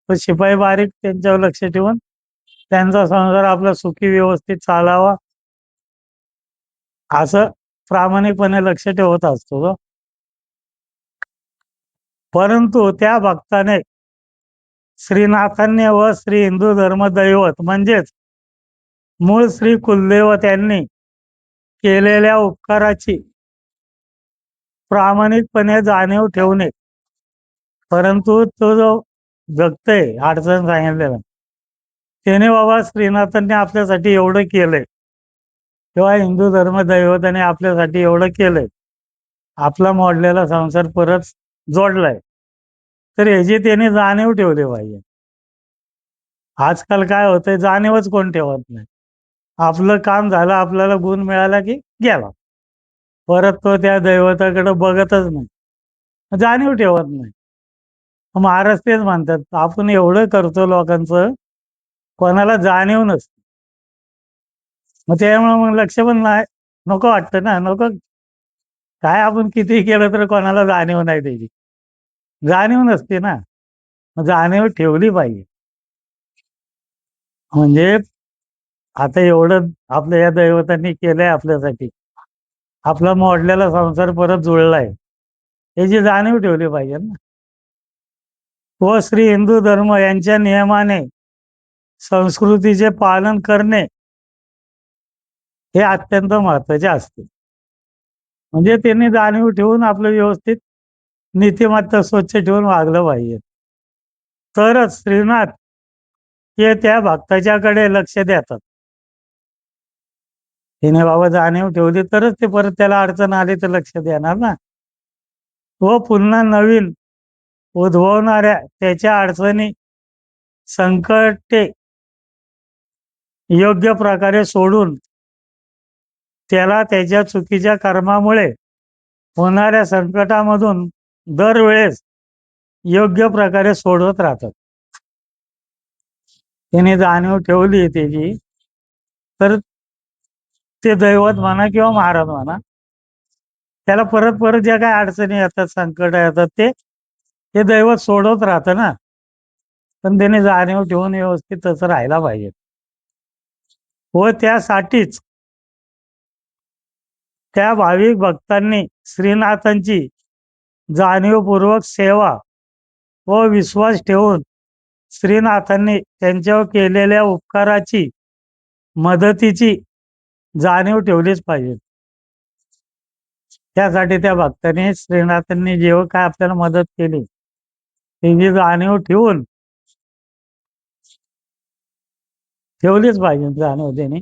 B: तो शिपाई बारीक त्यांच्यावर लक्ष ठेवून त्यांचा संसार आपला सुखी व्यवस्थित चालावा असं प्रामाणिकपणे लक्ष ठेवत असतो तो. परंतु त्या भक्ताने श्रीनाथांनी व श्री हिंदू धर्म दैवत म्हणजेच मूळ श्री कुलदैवत यांनी केलेल्या उपकाराची प्रामाणिकपणे जाणीव ठेवणे. परंतु तो जो भक्त आहे, अडचण सांगितलेलं, त्याने बाबा श्रीनाथांनी आपल्यासाठी एवढं केलंय किंवा हिंदू धर्म दैवताने आपल्यासाठी एवढं केलंय, आपला मोडलेला संसार परत जोडलाय, तर ह्याची त्याने जाणीव ठेवली पाहिजे. आजकाल काय होतंय, जाणीवच कोण ठेवत नाही. आपलं काम झालं, आपल्याला गुण मिळाला की गेला, परत तो त्या दैवताकडे बघतच नाही, जाणीव ठेवत नाही. महाराज तेच म्हणतात, आपण एवढं करतो लोकांचं, कोणाला जाणीव नसते. मग त्यामुळे मग लक्ष पण नाही, नको वाटतं ना, नको काय, आपण किती केलं तर कोणाला जाणीव नाही त्याची, जाणीव नसते ना. जाणीव ठेवली पाहिजे. म्हणजे आता एवढं आपल्या या दैवतांनी केलंय आपल्यासाठी, आपला मोडलेला संसार परत जुळलाय, याची जाणीव ठेवली पाहिजे ना. व श्री हिंदू धर्म यांच्या नियमाने संस्कृतीचे पालन करणे हे अत्यंत महत्वाचे असते. म्हणजे त्यांनी जाणीव ठेवून आपलं व्यवस्थित नीतिमत्ता स्वच्छ ठेवून वागलं पाहिजे, तरच श्रीनाथ हे त्या भक्ताच्याकडे लक्ष देतात. तिने बाबा जाणीव ठेवली तरच ते परत त्याला अडचण आली तर लक्ष देणार ना. व पुन्हा नवीन उद्भवणाऱ्या त्याच्या अडचणी संकटे योग्य प्रकारे सोडून त्याला त्याच्या चुकीच्या कर्मामुळे होणाऱ्या संकटामधून दरवेळेस योग्य प्रकारे सोडवत राहतात. त्याने जाणीव ठेवली त्याची, तर ते दैवत म्हणा किंवा महाराज म्हणा, त्याला परत परत ज्या काय अडचणी येतात, संकट येतात, ते दैवत सोडवत राहतं ना. पण त्याने जाणीव ठेवून व्यवस्थित तसं राहायला पाहिजे. व त्यासाठीच त्या भाविक भक्तांनी श्रीनाथांची जाणीवपूर्वक सेवा व विश्वास ठेवून श्रीनाथांनी त्यांच्यावर केलेल्या उपकाराची मदतीची जाणीव ठेवलीच पाहिजे. त्यासाठी त्या भक्तांनी श्रीनाथांनी जेव्हा काय आपल्याला मदत केली त्याची जाणीव ठेवलीच पाहिजे, जाणीव त्याने.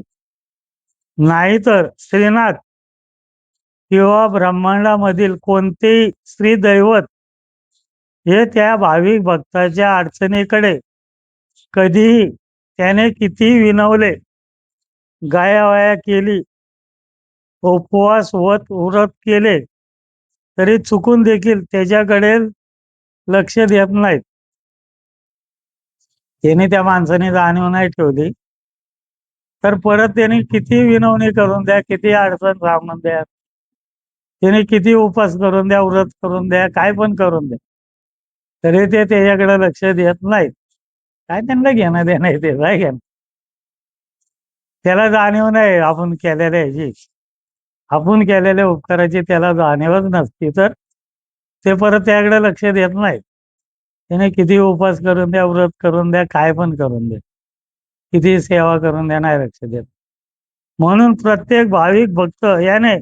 B: नाहीतर श्रीनाथ किंवा ब्रह्मांडामधील कोणतेही श्री दैवत हे त्या भाविक भक्ताच्या अडचणीकडे कधीही, त्याने किती विनवले, गायावाया केली, उपवास व्रत केले तरी चुकून देखील त्याच्याकडे लक्ष देत नाहीत. त्याने त्या माणसाने जाणीव नाही ठेवली तर परत त्याने किती विनवणी करून द्या, किती अडचण सांगून द्या, त्याने किती उपास करून द्या, व्रत करून द्या, काय पण करून द्या, तरी ते त्याच्याकडे लक्ष देत नाहीत. काय त्यांना घेणं देणं आहे ते काय घेणं. त्याला जाणीव नाही आपण केलेल्या ह्याची, आपण केलेल्या उपकाराची त्याला जाणीवच नसती तर ते परत त्याकडे लक्ष देत नाहीत. त्याने किती उपास करून द्या, व्रत करून द्या, काय पण करून द्या, किती सेवा करून द्या, नाही लक्ष देत. म्हणून प्रत्येक भाविक भक्त याने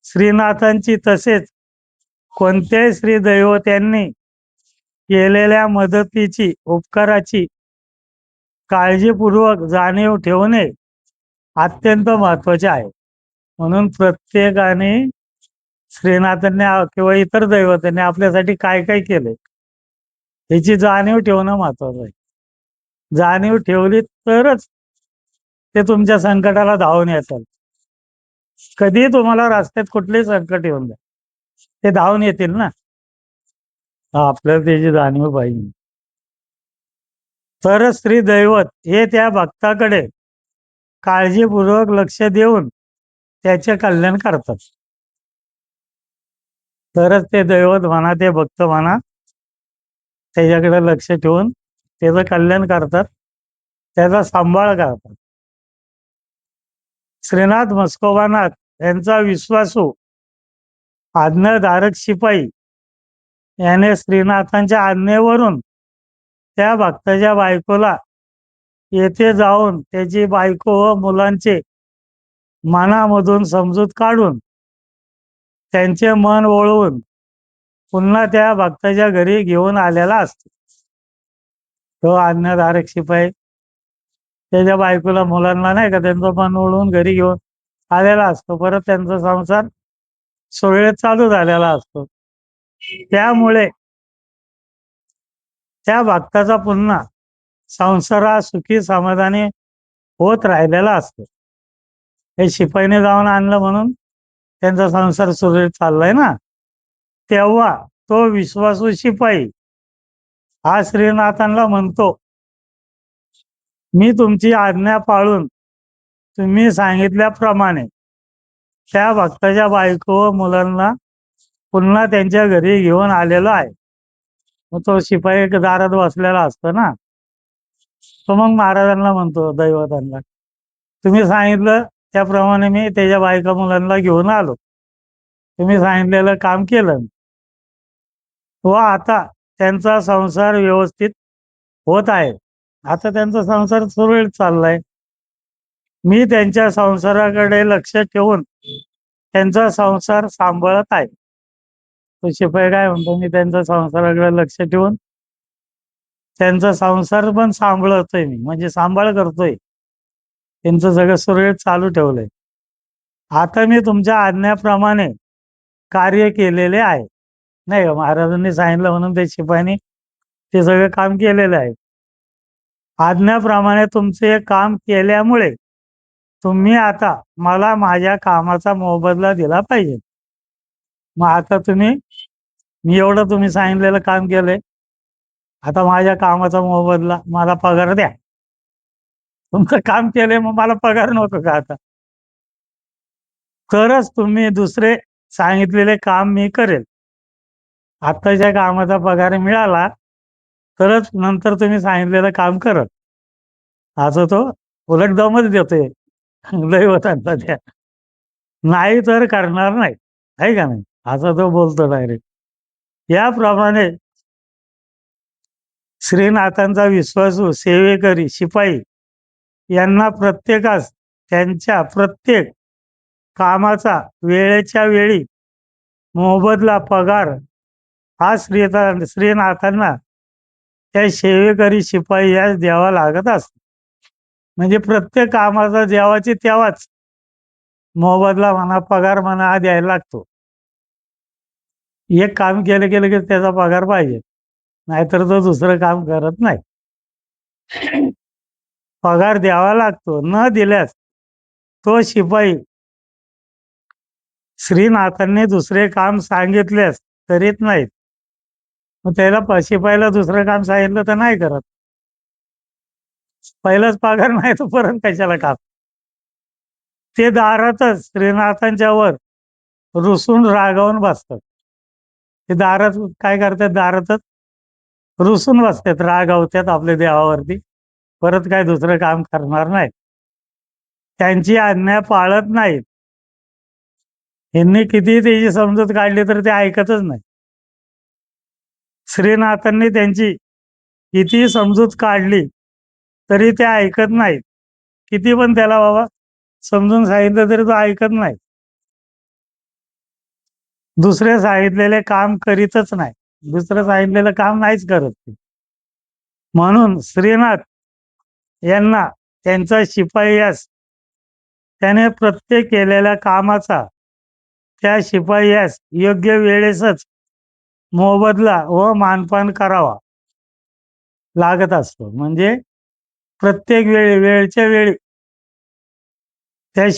B: श्रीनाथांची तसेच कोणत्याही श्री दैवत्यांनी केलेल्या मदतीची, उपकाराची काळजीपूर्वक जाणीव ठेवणे अत्यंत महत्वाचे आहे. म्हणून प्रत्येकाने श्रीनाथांनी किंवा इतर दैवतांनी आपल्यासाठी काय काय केले याची जाणीव ठेवणं महत्वाचं आहे. जाणीव ठेवली तरच ते तुमच्या संकटाला धावून येतात. कधी तुम्हाला रस्त्यात कुठलेही संकट येऊन द्या, ते धावून येतील ना. आपल्याला त्याची जाणीव पाहिजे. तरच श्री दैवत हे त्या भक्ताकडे काळजीपूर्वक लक्ष देऊन त्याचे कल्याण करतात. तरच ते दैवत म्हणा, ते भक्त म्हणा, त्याच्याकडे लक्ष ठेवून त्याचं कल्याण करतात, त्याचा सांभाळ करतात. श्रीनाथ म्हस्कोबानाथ यांचा विश्वासू आज्ञाधारक शिपाई याने श्रीनाथांच्या आज्ञेवरून त्या भक्ताच्या बायकोला येथे जाऊन त्याची बायको व मुलांचे मनामधून समजूत काढून त्यांचे मन वळवून पुन्हा त्या भक्ताच्या घरी घेऊन आलेला असतो. तो आज्ञाधारक शिपाई त्याच्या बायकोला, मुलांना नाही का, त्यांचं मन वळवून घरी घेऊन आलेला असतो. परत त्यांचा संसार सुरळीत चालू झालेला असतो. त्यामुळे त्या भक्ताचा पुन्हा संसार हा सुखी समाधानी होत राहिलेला असतो. हे शिपाईने जाऊन आणलं म्हणून त्यांचा संसार सुरळीत चाललाय ना. तेव्हा तो विश्वासू शिपाई हा श्रीनाथांना म्हणतो, मी तुमची आज्ञा पाळून तुम्ही सांगितल्याप्रमाणे त्या भक्ताच्या बायको व मुलांना पुन्हा त्यांच्या घरी घेऊन आलेलो आहे. मग तो शिपाई दारात बसलेला असतो ना, तो मग महाराजांना म्हणतो, दैवतांना, तुम्ही सांगितलं त्याप्रमाणे मी त्याच्या बायका मुलांना घेऊन आलो, तुम्ही सांगितलेलं काम केलं व आता त्यांचा संसार व्यवस्थित होत आहे. आता त्यांचा संसार सुरळीत चाललाय. मी त्यांच्या संसाराकडे लक्ष ठेवून त्यांचा संसार सांभाळत आहे. तो शिपाई काय म्हणतो, मी त्यांच्या संसाराकडे लक्ष ठेवून त्यांचा संसार पण सांभाळतोय, मी म्हणजे सांभाळ करतोय, त्यांचं सगळं सुरळीत चालू ठेवलंय. आता मी तुमच्या आज्ञेप्रमाणे कार्य केलेले आहे. नाही का, महाराजांनी सांगितलं म्हणून ते शिपाईने ते सगळं काम केलेलं आहे. आज्ञेप्रमाणे तुमचे काम केल्यामुळे तुम्ही आता मला माझ्या कामाचा मोबदला दिला पाहिजे. मग आता मी एवढं तुम्ही सांगितलेलं काम केलंय, आता माझ्या कामाचा मोबदला, मला पगार द्या. तुमचं काम केलंय, मग मला पगार नको का आता? तरच तुम्ही दुसरे सांगितलेले काम मी करेल. आत्ताच्या कामाचा पगार मिळाला तरच नंतर तुम्ही सांगितलेलं काम करत. असं तो उलट दमच देतोय दैवतांना त्या. नाही तर करणार नाही, आहे का नाही, असं तो बोलतो डायरेक्ट. याप्रमाणे श्रीनाथांचा विश्वासू सेवेकरी शिपाई यांना प्रत्येकास त्यांच्या प्रत्येक कामाचा वेळेच्या वेळी मोबदला, पगार हा श्रीनाथांना त्या सेवेकरी शिपाई यास द्यावा लागत असतो. म्हणजे प्रत्येक कामाचा जेव्हाची तेव्हाच मोबदला म्हणा, पगार म्हणा, हा द्यायला लागतो. एक काम केलं केलं की त्याचा पगार पाहिजे, नाहीतर तो दुसरं काम करत नाही. पगार द्यावा लागतो. न दिल्यास तो शिपाई श्रीनाथांनी दुसरे काम सांगितल्यास करीत नाहीत. मग त्याला शिपाईला दुसरं काम सांगितलं तर नाही करत. पहिलाच पगार नाही तर परत कशाला काम. ते दारातच श्रीनाथांच्या वर रुसून रागावून बसतात. ते दारात काय करतात, दारातच रुसून बसतात, रागावतात आपल्या देवावरती. परत काय दुसरं काम करणार नाही. त्यांची आज्ञा पाळत नाहीत. यांनी कितीही त्याची समजूत काढली तर ते ऐकतच नाही. श्रीनाथांनी त्यांची कितीही समजूत काढली तरी ते ऐकत नाहीत. किती पण त्याला बाबा समजून सांगितलं तरी तो ऐकत नाही. दुसरे सांगितलेले काम करीतच नाही. दुसरं सांगितलेलं काम नाहीच करत ते. म्हणून श्रीनाथ यांना त्यांचा शिपायास त्याने प्रत्येक केलेल्या कामाचा त्या शिपायास योग्य वेळेसच मोबदला व मानपान करावा लागत असतो. म्हणजे प्रत्येक वेळी वेळच्या वेळी त्या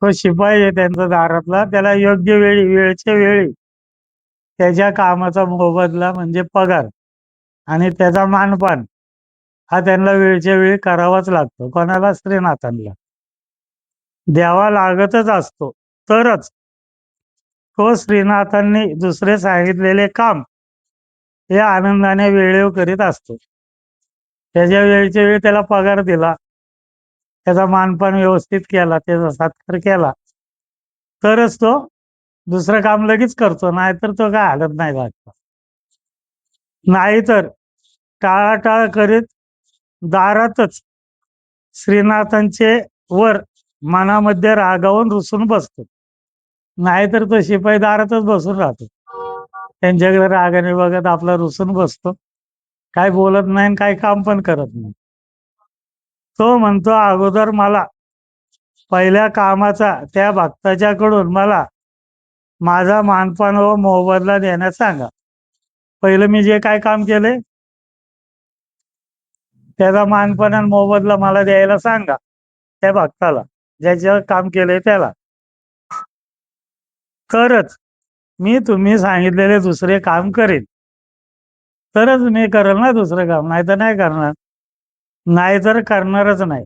B: तो शिपाई आहे त्यांचा दारातला, त्याला योग्य वेळी वेळच्या वेळी त्याच्या कामाचा मोबदला म्हणजे पगार आणि त्याचा मानपान हा त्यांना वेळच्या वेळी करावाच लागतो. कोणाला? श्रीनाथांना द्यावा लागतच असतो. तरच तो श्रीनाथांनी दुसरे सांगितलेले काम हे आनंदाने वेळेवर करीत असतो. त्याच्या वेळच्या वेळी त्याला पगार दिला, त्याचा मानपान व्यवस्थित केला, त्याचा सत्कार केला, तरच तो दुसरं काम लगेच करतो. नाहीतर तो काय हालत नाही लागतो. नाहीतर टाळाटाळ करीत दारातच श्रीनाथांचे वर मनामध्ये रागावून रुसून बसतो. नाहीतर तो शिपाई दारातच बसून राहतो. त्यांच्याकडे रागाने बघत आपला रुसून बसतो. काय बोलत नाही आणि काय काम पण करत नाही. तो म्हणतो, अगोदर मला पहिल्या कामाचा त्या भक्ताच्याकडून मला माझा मानपान व मोबदला देण्यास सांगा. पहिलं मी जे काय काम केले त्याचा मानपान आणि मोबदला मला द्यायला सांगा त्या भक्ताला, ज्याच्यावर काम केलंय त्याला. तरच मी तुम्ही सांगितलेले दुसरे काम करेन. तरच मी करेल ना दुसरं काम, नाही तर नाही करणार. नाही तर करणारच नाही.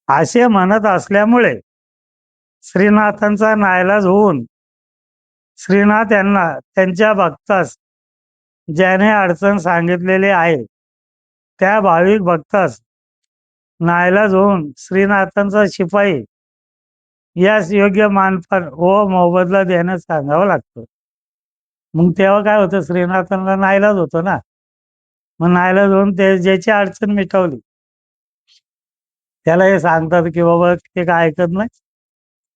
B: असे म्हणत असल्यामुळे श्रीनाथांचा नाईलाज होऊन श्रीनाथ यांना त्यांच्या भक्तास ज्याने अडचण सांगितलेली आहे त्या भाविक भक्तास नाईलाज होऊन श्रीनाथांचा शिपाई यास योग्य मानपान व मोबदला देण्यास सांगावं लागतं. मग तेव्हा काय होतं, श्रीनाथांना नाईलाज होतो ना. मग नाईलाज होऊन ते ज्याची अडचण मिटवली त्याला हे सांगतात की बाबा ते काय ऐकत नाही,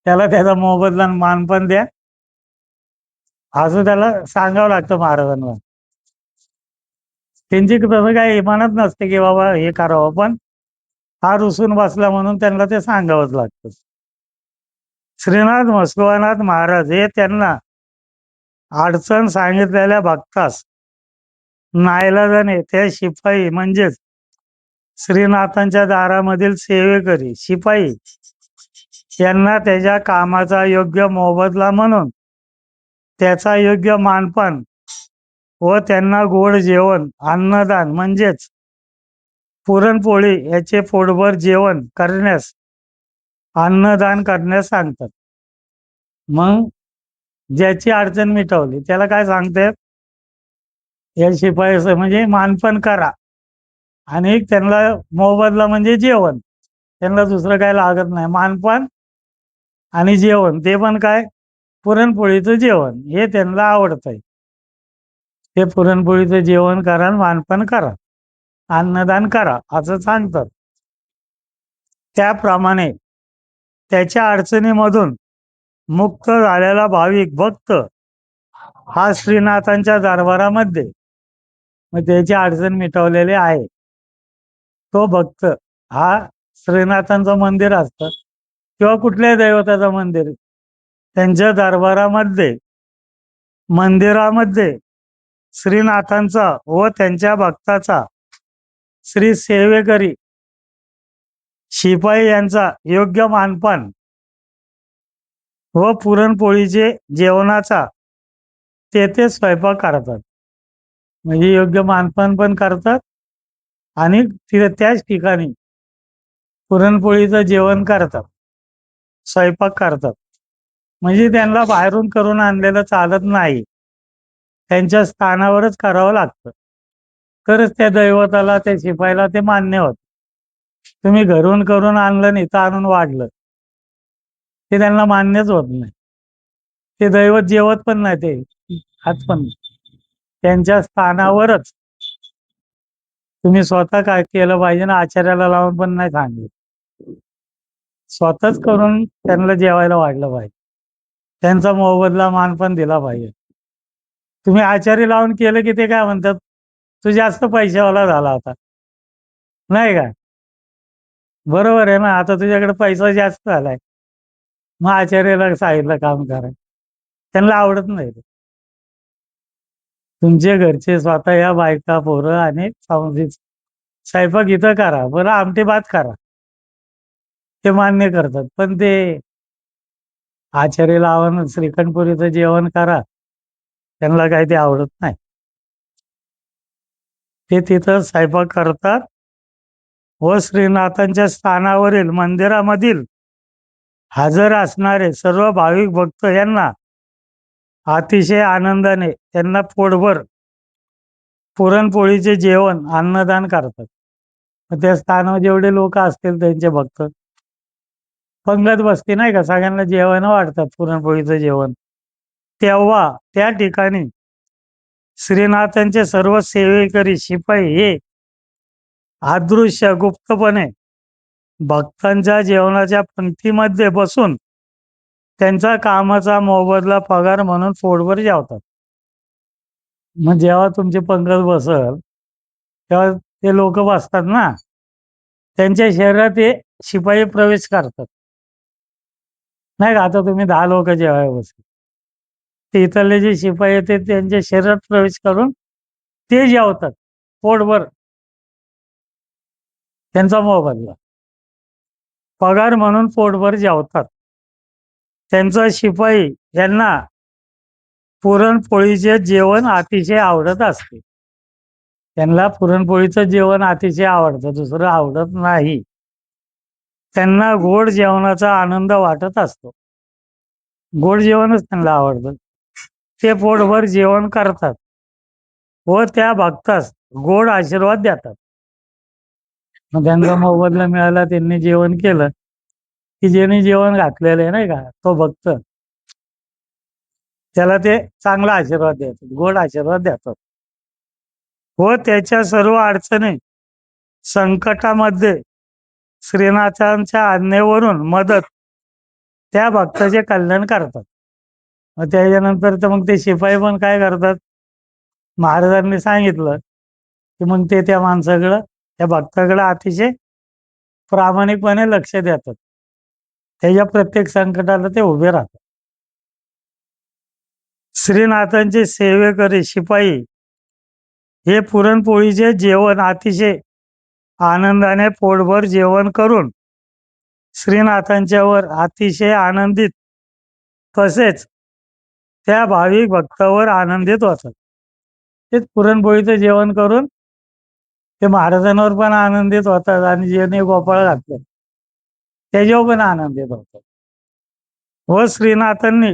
B: त्याला त्याचा मोबदला आणि मानपान द्या, असं त्याला सांगावं लागतं महाराजांना. त्यांची तसं काही इमानत नसते की बाबा हे करावं, पण हा रुसून बसला म्हणून त्यांना ते सांगावंच लागतं. श्रीनाथ मस्कोनाथ महाराज हे त्यांना अडचण सांगितलेल्या भक्तास नाईलाजाने त्या शिपाई म्हणजेच श्रीनाथांच्या दारामधील सेवेकरी शिपाई यांना त्याच्या कामाचा योग्य मोबदला म्हणून त्याचा योग्य मानपान व त्यांना गोड जेवण अन्नदान म्हणजेच पुरणपोळी याचे पोटभर जेवण करण्यास अन्नदान करण्यास सांगतात. मग ज्याची अडचण मिटवली त्याला काय सांगतात, या शिपाई म्हणजे मानपान करा आणि त्यांना मोबदला म्हणजे जेवण. त्यांना दुसरं काय लागत नाही. मानपान आणि जेवण, ते पण काय, पुरणपोळीचं जेवण हे त्यांना आवडतंय. ते पुरणपोळीचं जेवण करा आणि मानपान करा, अन्नदान करा असं सांगतात. त्याप्रमाणे त्याच्या अडचणीमधून मुक्त झालेला भाविक भक्त हा श्रीनाथांच्या दरबारामध्ये, मग त्याची अडचण मिटवलेली आहे तो भक्त हा श्रीनाथांचं मंदिर असतं किंवा कुठल्याही दैवताचं मंदिर, त्यांच्या दरबारामध्ये मंदिरामध्ये श्रीनाथांचा व त्यांच्या भक्ताचा श्री सेवेकरी शिपाई यांचा योग्य मानपान व पुरणपोळीचे जेवणाचा तेथे स्वयंपाक करतात. म्हणजे योग्य मानपान पण करतात आणि तिथे त्याच ठिकाणी पुरणपोळीचं जेवण करतात, स्वयंपाक करतात. म्हणजे त्यांना बाहेरून करून आणलेलं चालत नाही. त्यांच्या स्थानावरच करावं लागतं. तरच त्या दैवताला, त्या शिपायाला ते मान्य होतं. तुम्ही घरून करून आणलं नाही तर आणून वाढलं, ते त्यांना मान्यच होत नाही. ते दैवत जेवत पण नाही, ते खात पण नाही. त्यांच्या स्थानावरच तुम्ही स्वतः काय केलं पाहिजे ना, आचार्याला लावून पण नाही सांगितलं. स्वतःच करून त्यांना जेवायला वाढलं पाहिजे. त्यांचा मोबदला मान पण दिला पाहिजे. तुम्ही आचारी लावून केलं की ते काय म्हणतात, तू जास्त पैशावाला झाला होता, नाही का? बरोबर आहे ना. आता तुझ्याकडे पैसा जास्त झालाय, मग आचार्याला सांगितलं काम करा. त्यांना आवडत नाही ते. तुमचे घरचे स्वतः या बायका पोरं आणि स्वयंपाक इथं करा, बरं आमटी भात करा, ते मान्य करतात. पण ते आचार्य लावून श्रीखंडपुरीचं जेवण करा, त्यांना काही ते आवडत नाही. ते तिथं स्वयंपाक करतात व श्रीनाथांच्या स्थानावरील मंदिरामधील हजर असणारे सर्व भाविक भक्त यांना अतिशय आनंदाने त्यांना पोटभर पुरणपोळीचे जेवण अन्नदान करतात. मग त्या स्थानावर जेवढे लोक असतील त्यांचे भक्त पंगत बसते, नाही का, सगळ्यांना जेवण वाढतात पुरणपोळीचं जेवण. तेव्हा त्या ठिकाणी श्रीनाथांचे सर्व सेवेकरी शिपाई हे अदृश्य गुप्तपणे भक्तांच्या जेवणाच्या पंक्तीमध्ये बसून त्यांचा कामाचा मोबदला पगार म्हणून पोटभर जेवतात. मग जेव्हा तुमची पंगत बसल तेव्हा ते लोक बसतात ना, त्यांच्या शरीरात ते शिपाई प्रवेश करतात, नाही का? आता तुम्ही 10 लोक जेवायला बसले, ते इथले जे शिपाई येते त्यांच्या शरीरात प्रवेश करून ते जेवतात पोटभर, त्यांचा मोबदला पगार म्हणून पोटभर जेवतात. त्यांचा शिपाई यांना पुरणपोळीचे जेवण अतिशय आवडत असते. त्यांना पुरणपोळीचं जेवण अतिशय आवडतं, दुसरं आवडत नाही. त्यांना गोड जेवणाचा आनंद वाटत असतो. गोड जेवणच त्यांना आवडतं. ते पोटभर जेवण करतात व त्या भक्तास गोड आशीर्वाद देतात. मग त्यांचा मोबदला मिळाला, त्यांनी जेवण केलं की ज्याने जेवण घातलेलं आहे, नाही का, तो भक्त, त्याला ते चांगला आशीर्वाद देतात, गोड आशीर्वाद देतात व त्याच्या सर्व अडचणी संकटामध्ये श्रीनाथांच्या आज्ञेवरून मदत त्या भक्ताचे कल्याण करतात. मग त्याच्यानंतर तर मग ते शिपाई पण काय करतात, महाराजांनी सांगितलं की मग ते त्या माणसाकडं, त्या भक्ताकडे अतिशय प्रामाणिकपणे लक्ष देतात. त्याच्या प्रत्येक संकटाला ते उभे राहतात. श्रीनाथांचे सेवेकरी शिपाई हे पुरणपोळीचे जेवण अतिशय आनंदाने पोटभर जेवण करून श्रीनाथांच्यावर अतिशय आनंदित, तसेच त्या भाविक भक्तावर आनंदित होतात. तेच पुरणपोळीचं जेवण करून ते महाराजांवर पण आनंदित होतात आणि ज्याने गोपाळ घातले त्याच्यावर पण आनंदित होतात. व श्रीनाथांनी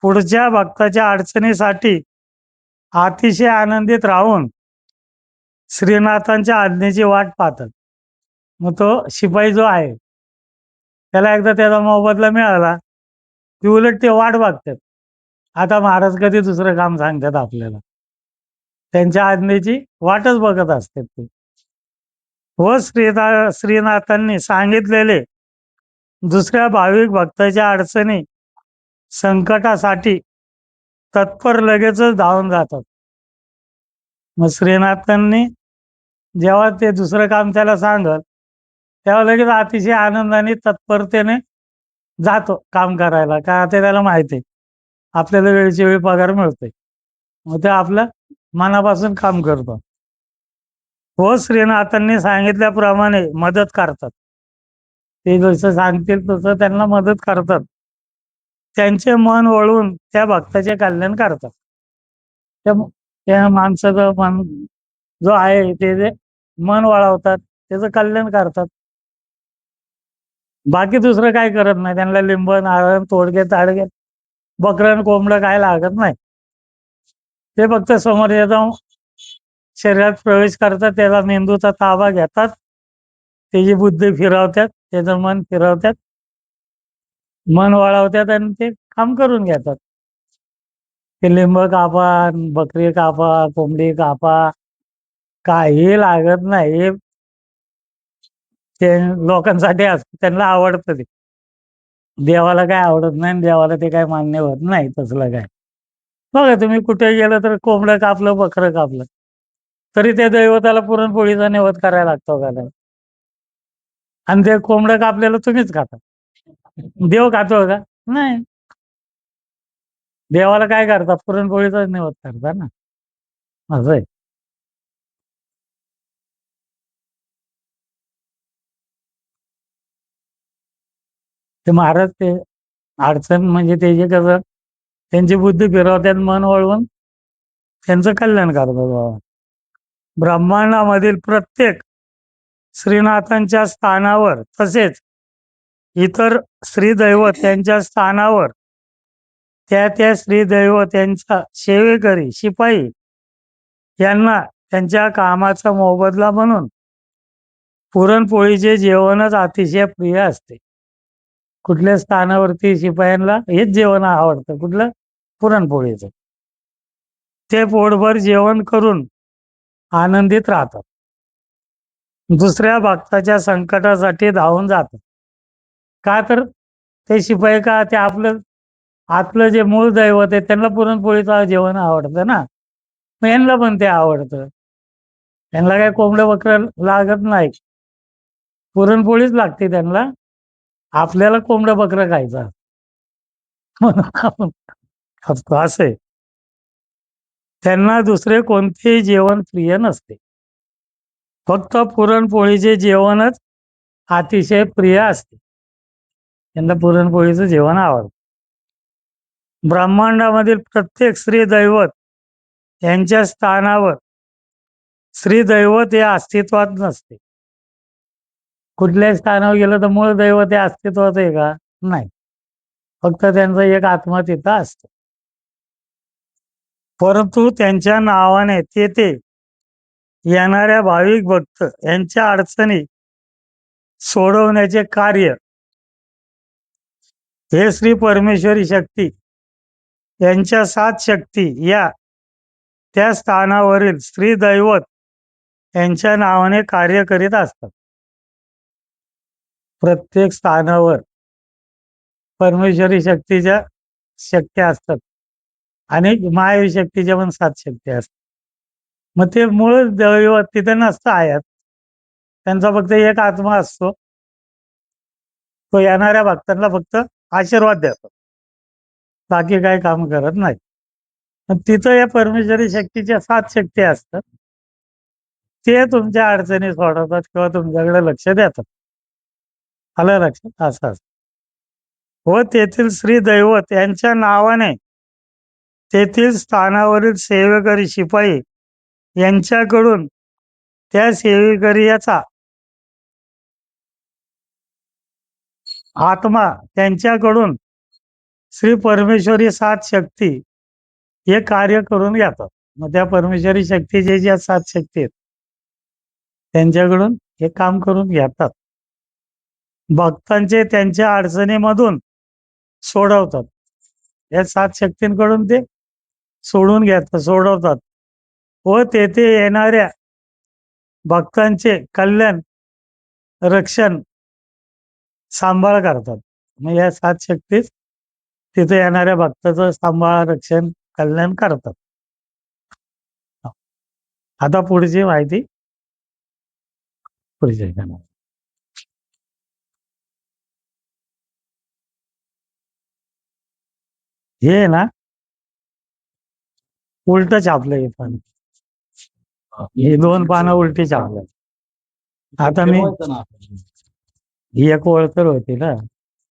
B: पुढच्या भक्ताच्या अडचणीसाठी अतिशय आनंदित राहून श्रीनाथांच्या आज्ञेची वाट पाहतात. मग तो शिपाई जो आहे त्याला एकदा त्याचा मोबदला मिळाला की उलट ते वाट बघतात, आता महाराज कधी दुसरं काम सांगतात आपल्याला. त्यांच्या आज्ञेची वाटच बघत असतात ते. व श्रीनाथांनी सांगितलेले दुसऱ्या भाविक भक्ताच्या अडचणी संकटासाठी तत्पर लगेचच धावून जातात. मग श्रीनाथांनी जेव्हा ते दुसरं काम त्याला सांगत तेव्हा लगेच अतिशय आनंदाने तत्परतेने जातो काम करायला, का ते त्याला माहिती आहे आपल्याला वेळच्या वेळी पगार मिळतोय. मग ते आपलं मनापासून काम करतो व श्रीनाथांनी सांगितल्याप्रमाणे मदत करतात. ते जसं सांगतील तसं त्यांना मदत करतात. त्यांचे मन वळून त्या भक्ताचे कल्याण करतात. त्या माणसाचं मन जो आहे ते मन वळवतात, त्याचं कल्याण करतात. बाकी दुसरं काय करत नाही. त्यांना लिंब, नारळ, तोडगे, ताडगे, बकरं, कोंबडं काय लागत नाही. ते फक्त समोर येऊन शरीरात प्रवेश करतात, त्याला मेंदूचा ताबा घेतात, त्याची बुद्धी फिरवतात, त्याचं मन फिरवतात, मन वळवतात आणि ते काम करून घेतात. ते लिंब कापा, बकरी कापा, कोंबडी कापा, काही लागत नाही. हे ते लोकांसाठी असतं, त्यांना आवडतं ते. देवाला काय आवडत नाही आणि देवाला ते काय मान्य होत नाही तसलं काय. बघा तुम्ही कुठे गेलं तर कोंबडं कापलं, बकरं कापलं, तरी त्या दैवताला पुरणपोळीचा नैवेद्य करायला लागतो का नाही? आणि ते कोंबडं कापलेलं तुम्हीच खाता. देव खातो का? नाही. देवाला काय करता? पुरणपोळीचा नैवेद्य करता ना. असं आहे. ते महाराज ते अडचण म्हणजे त्याचे कसं त्यांची बुद्धी फिरवतात, मन वळवून त्यांचं कल्याण करतात बाबा. ब्रह्मांडामधील प्रत्येक श्रीनाथांच्या स्थानावर तसेच इतर श्रीदैवत त्यांच्या स्थानावर त्या त्या श्रीदैवतांच्या सेवेकरी शिपाई यांना त्यांच्या कामाचा मोबदला म्हणून पुरणपोळीचे जेवणच अतिशय प्रिय असते. कुठल्या स्थानावरती शिपायांना हेच जेवण आवडतं, कुठलं? पुरणपोळीचं. ते पोटभर जेवण करून आनंदित राहतात. दुसऱ्या भक्ताच्या संकटासाठी धावून जातात. का तर ते शिपाई का ते आपलं आतलं जे मूळ दैवत आहे त्यांना पुरणपोळीचं जेवण आवडतं ना, मग यांना पण ते आवडतं. त्यांना काय कोंबडं बकरं लागत नाही, पुरणपोळीच लागते त्यांना. आपल्याला कोंबडं बकरं खायचं म्हणून आपण खातो असं आहे. त्यांना दुसरे कोणतेही जेवण प्रिय नसते. फक्त पुरणपोळीचे जेवणच अतिशय प्रिय असते. त्यांना पुरणपोळीचं जेवण आवडतं. ब्रह्मांडामधील प्रत्येक श्रीदैवत यांच्या स्थानावर श्रीदैवत हे अस्तित्वात नसते. कुठल्याही स्थानावर गेलं तर मूळ दैवत हे अस्तित्वात आहे का? नाही. फक्त त्यांचा एक आत्मा तिथं असतो. परंतु त्यांच्या नावाने तेथे येणाऱ्या भाविक भक्त यांच्या अडचणी सोडवण्याचे कार्य हे श्री परमेश्वरी शक्ती यांच्या 7 शक्ती या त्या स्थानावरील श्री दैवत यांच्या नावाने कार्य करीत असतात. प्रत्येक स्थानावर परमेश्वरी शक्तीच्या शक्त्या असतात आणि महावीर शक्तीच्या पण 7 शक्त्या असतात. मग ते मूळ दैवत तिथे नसतं आयात, त्यांचा फक्त एक आत्मा असतो. तो येणाऱ्या भक्तांना फक्त आशीर्वाद देतो, बाकी काही काम करत नाही. मग तिथं या परमेश्वरी शक्तीच्या 7 शक्ती असतात. ते तुमच्या अडचणी सोडवतात किंवा तुमच्याकडे लक्ष देतात. आलं लक्षात? असं असतं. व तेथील श्री दैवत यांच्या नावाने तेथील स्थानावरील सेवेकरी शिपाई यांच्याकडून त्या सेवेकरी याचा आत्मा त्यांच्याकडून श्री परमेश्वरी 7 शक्ती हे कार्य करून घेतात. मग त्या परमेश्वरी शक्तीचे ज्या 7 शक्ती आहेत त्यांच्याकडून हे काम करून घेतात. भक्तांचे त्यांच्या अडचणीमधून सोडवतात. या 7 शक्तींकडून ते सोडून घेतात, सोडवतात व तेथे येणाऱ्या भक्तांचे कल्याण, रक्षण, सांभाळ करतात. मग या 7 शक्तीच तिथे येणाऱ्या भक्ताचं सांभाळ, रक्षण, कल्याण करतात. आता पुढची माहिती पुढची घेणार. हे ना उलट छापलंय हे पान. हे 2 पानं उलटी छापलं. आता मी ही एक ओळ तर होती ना,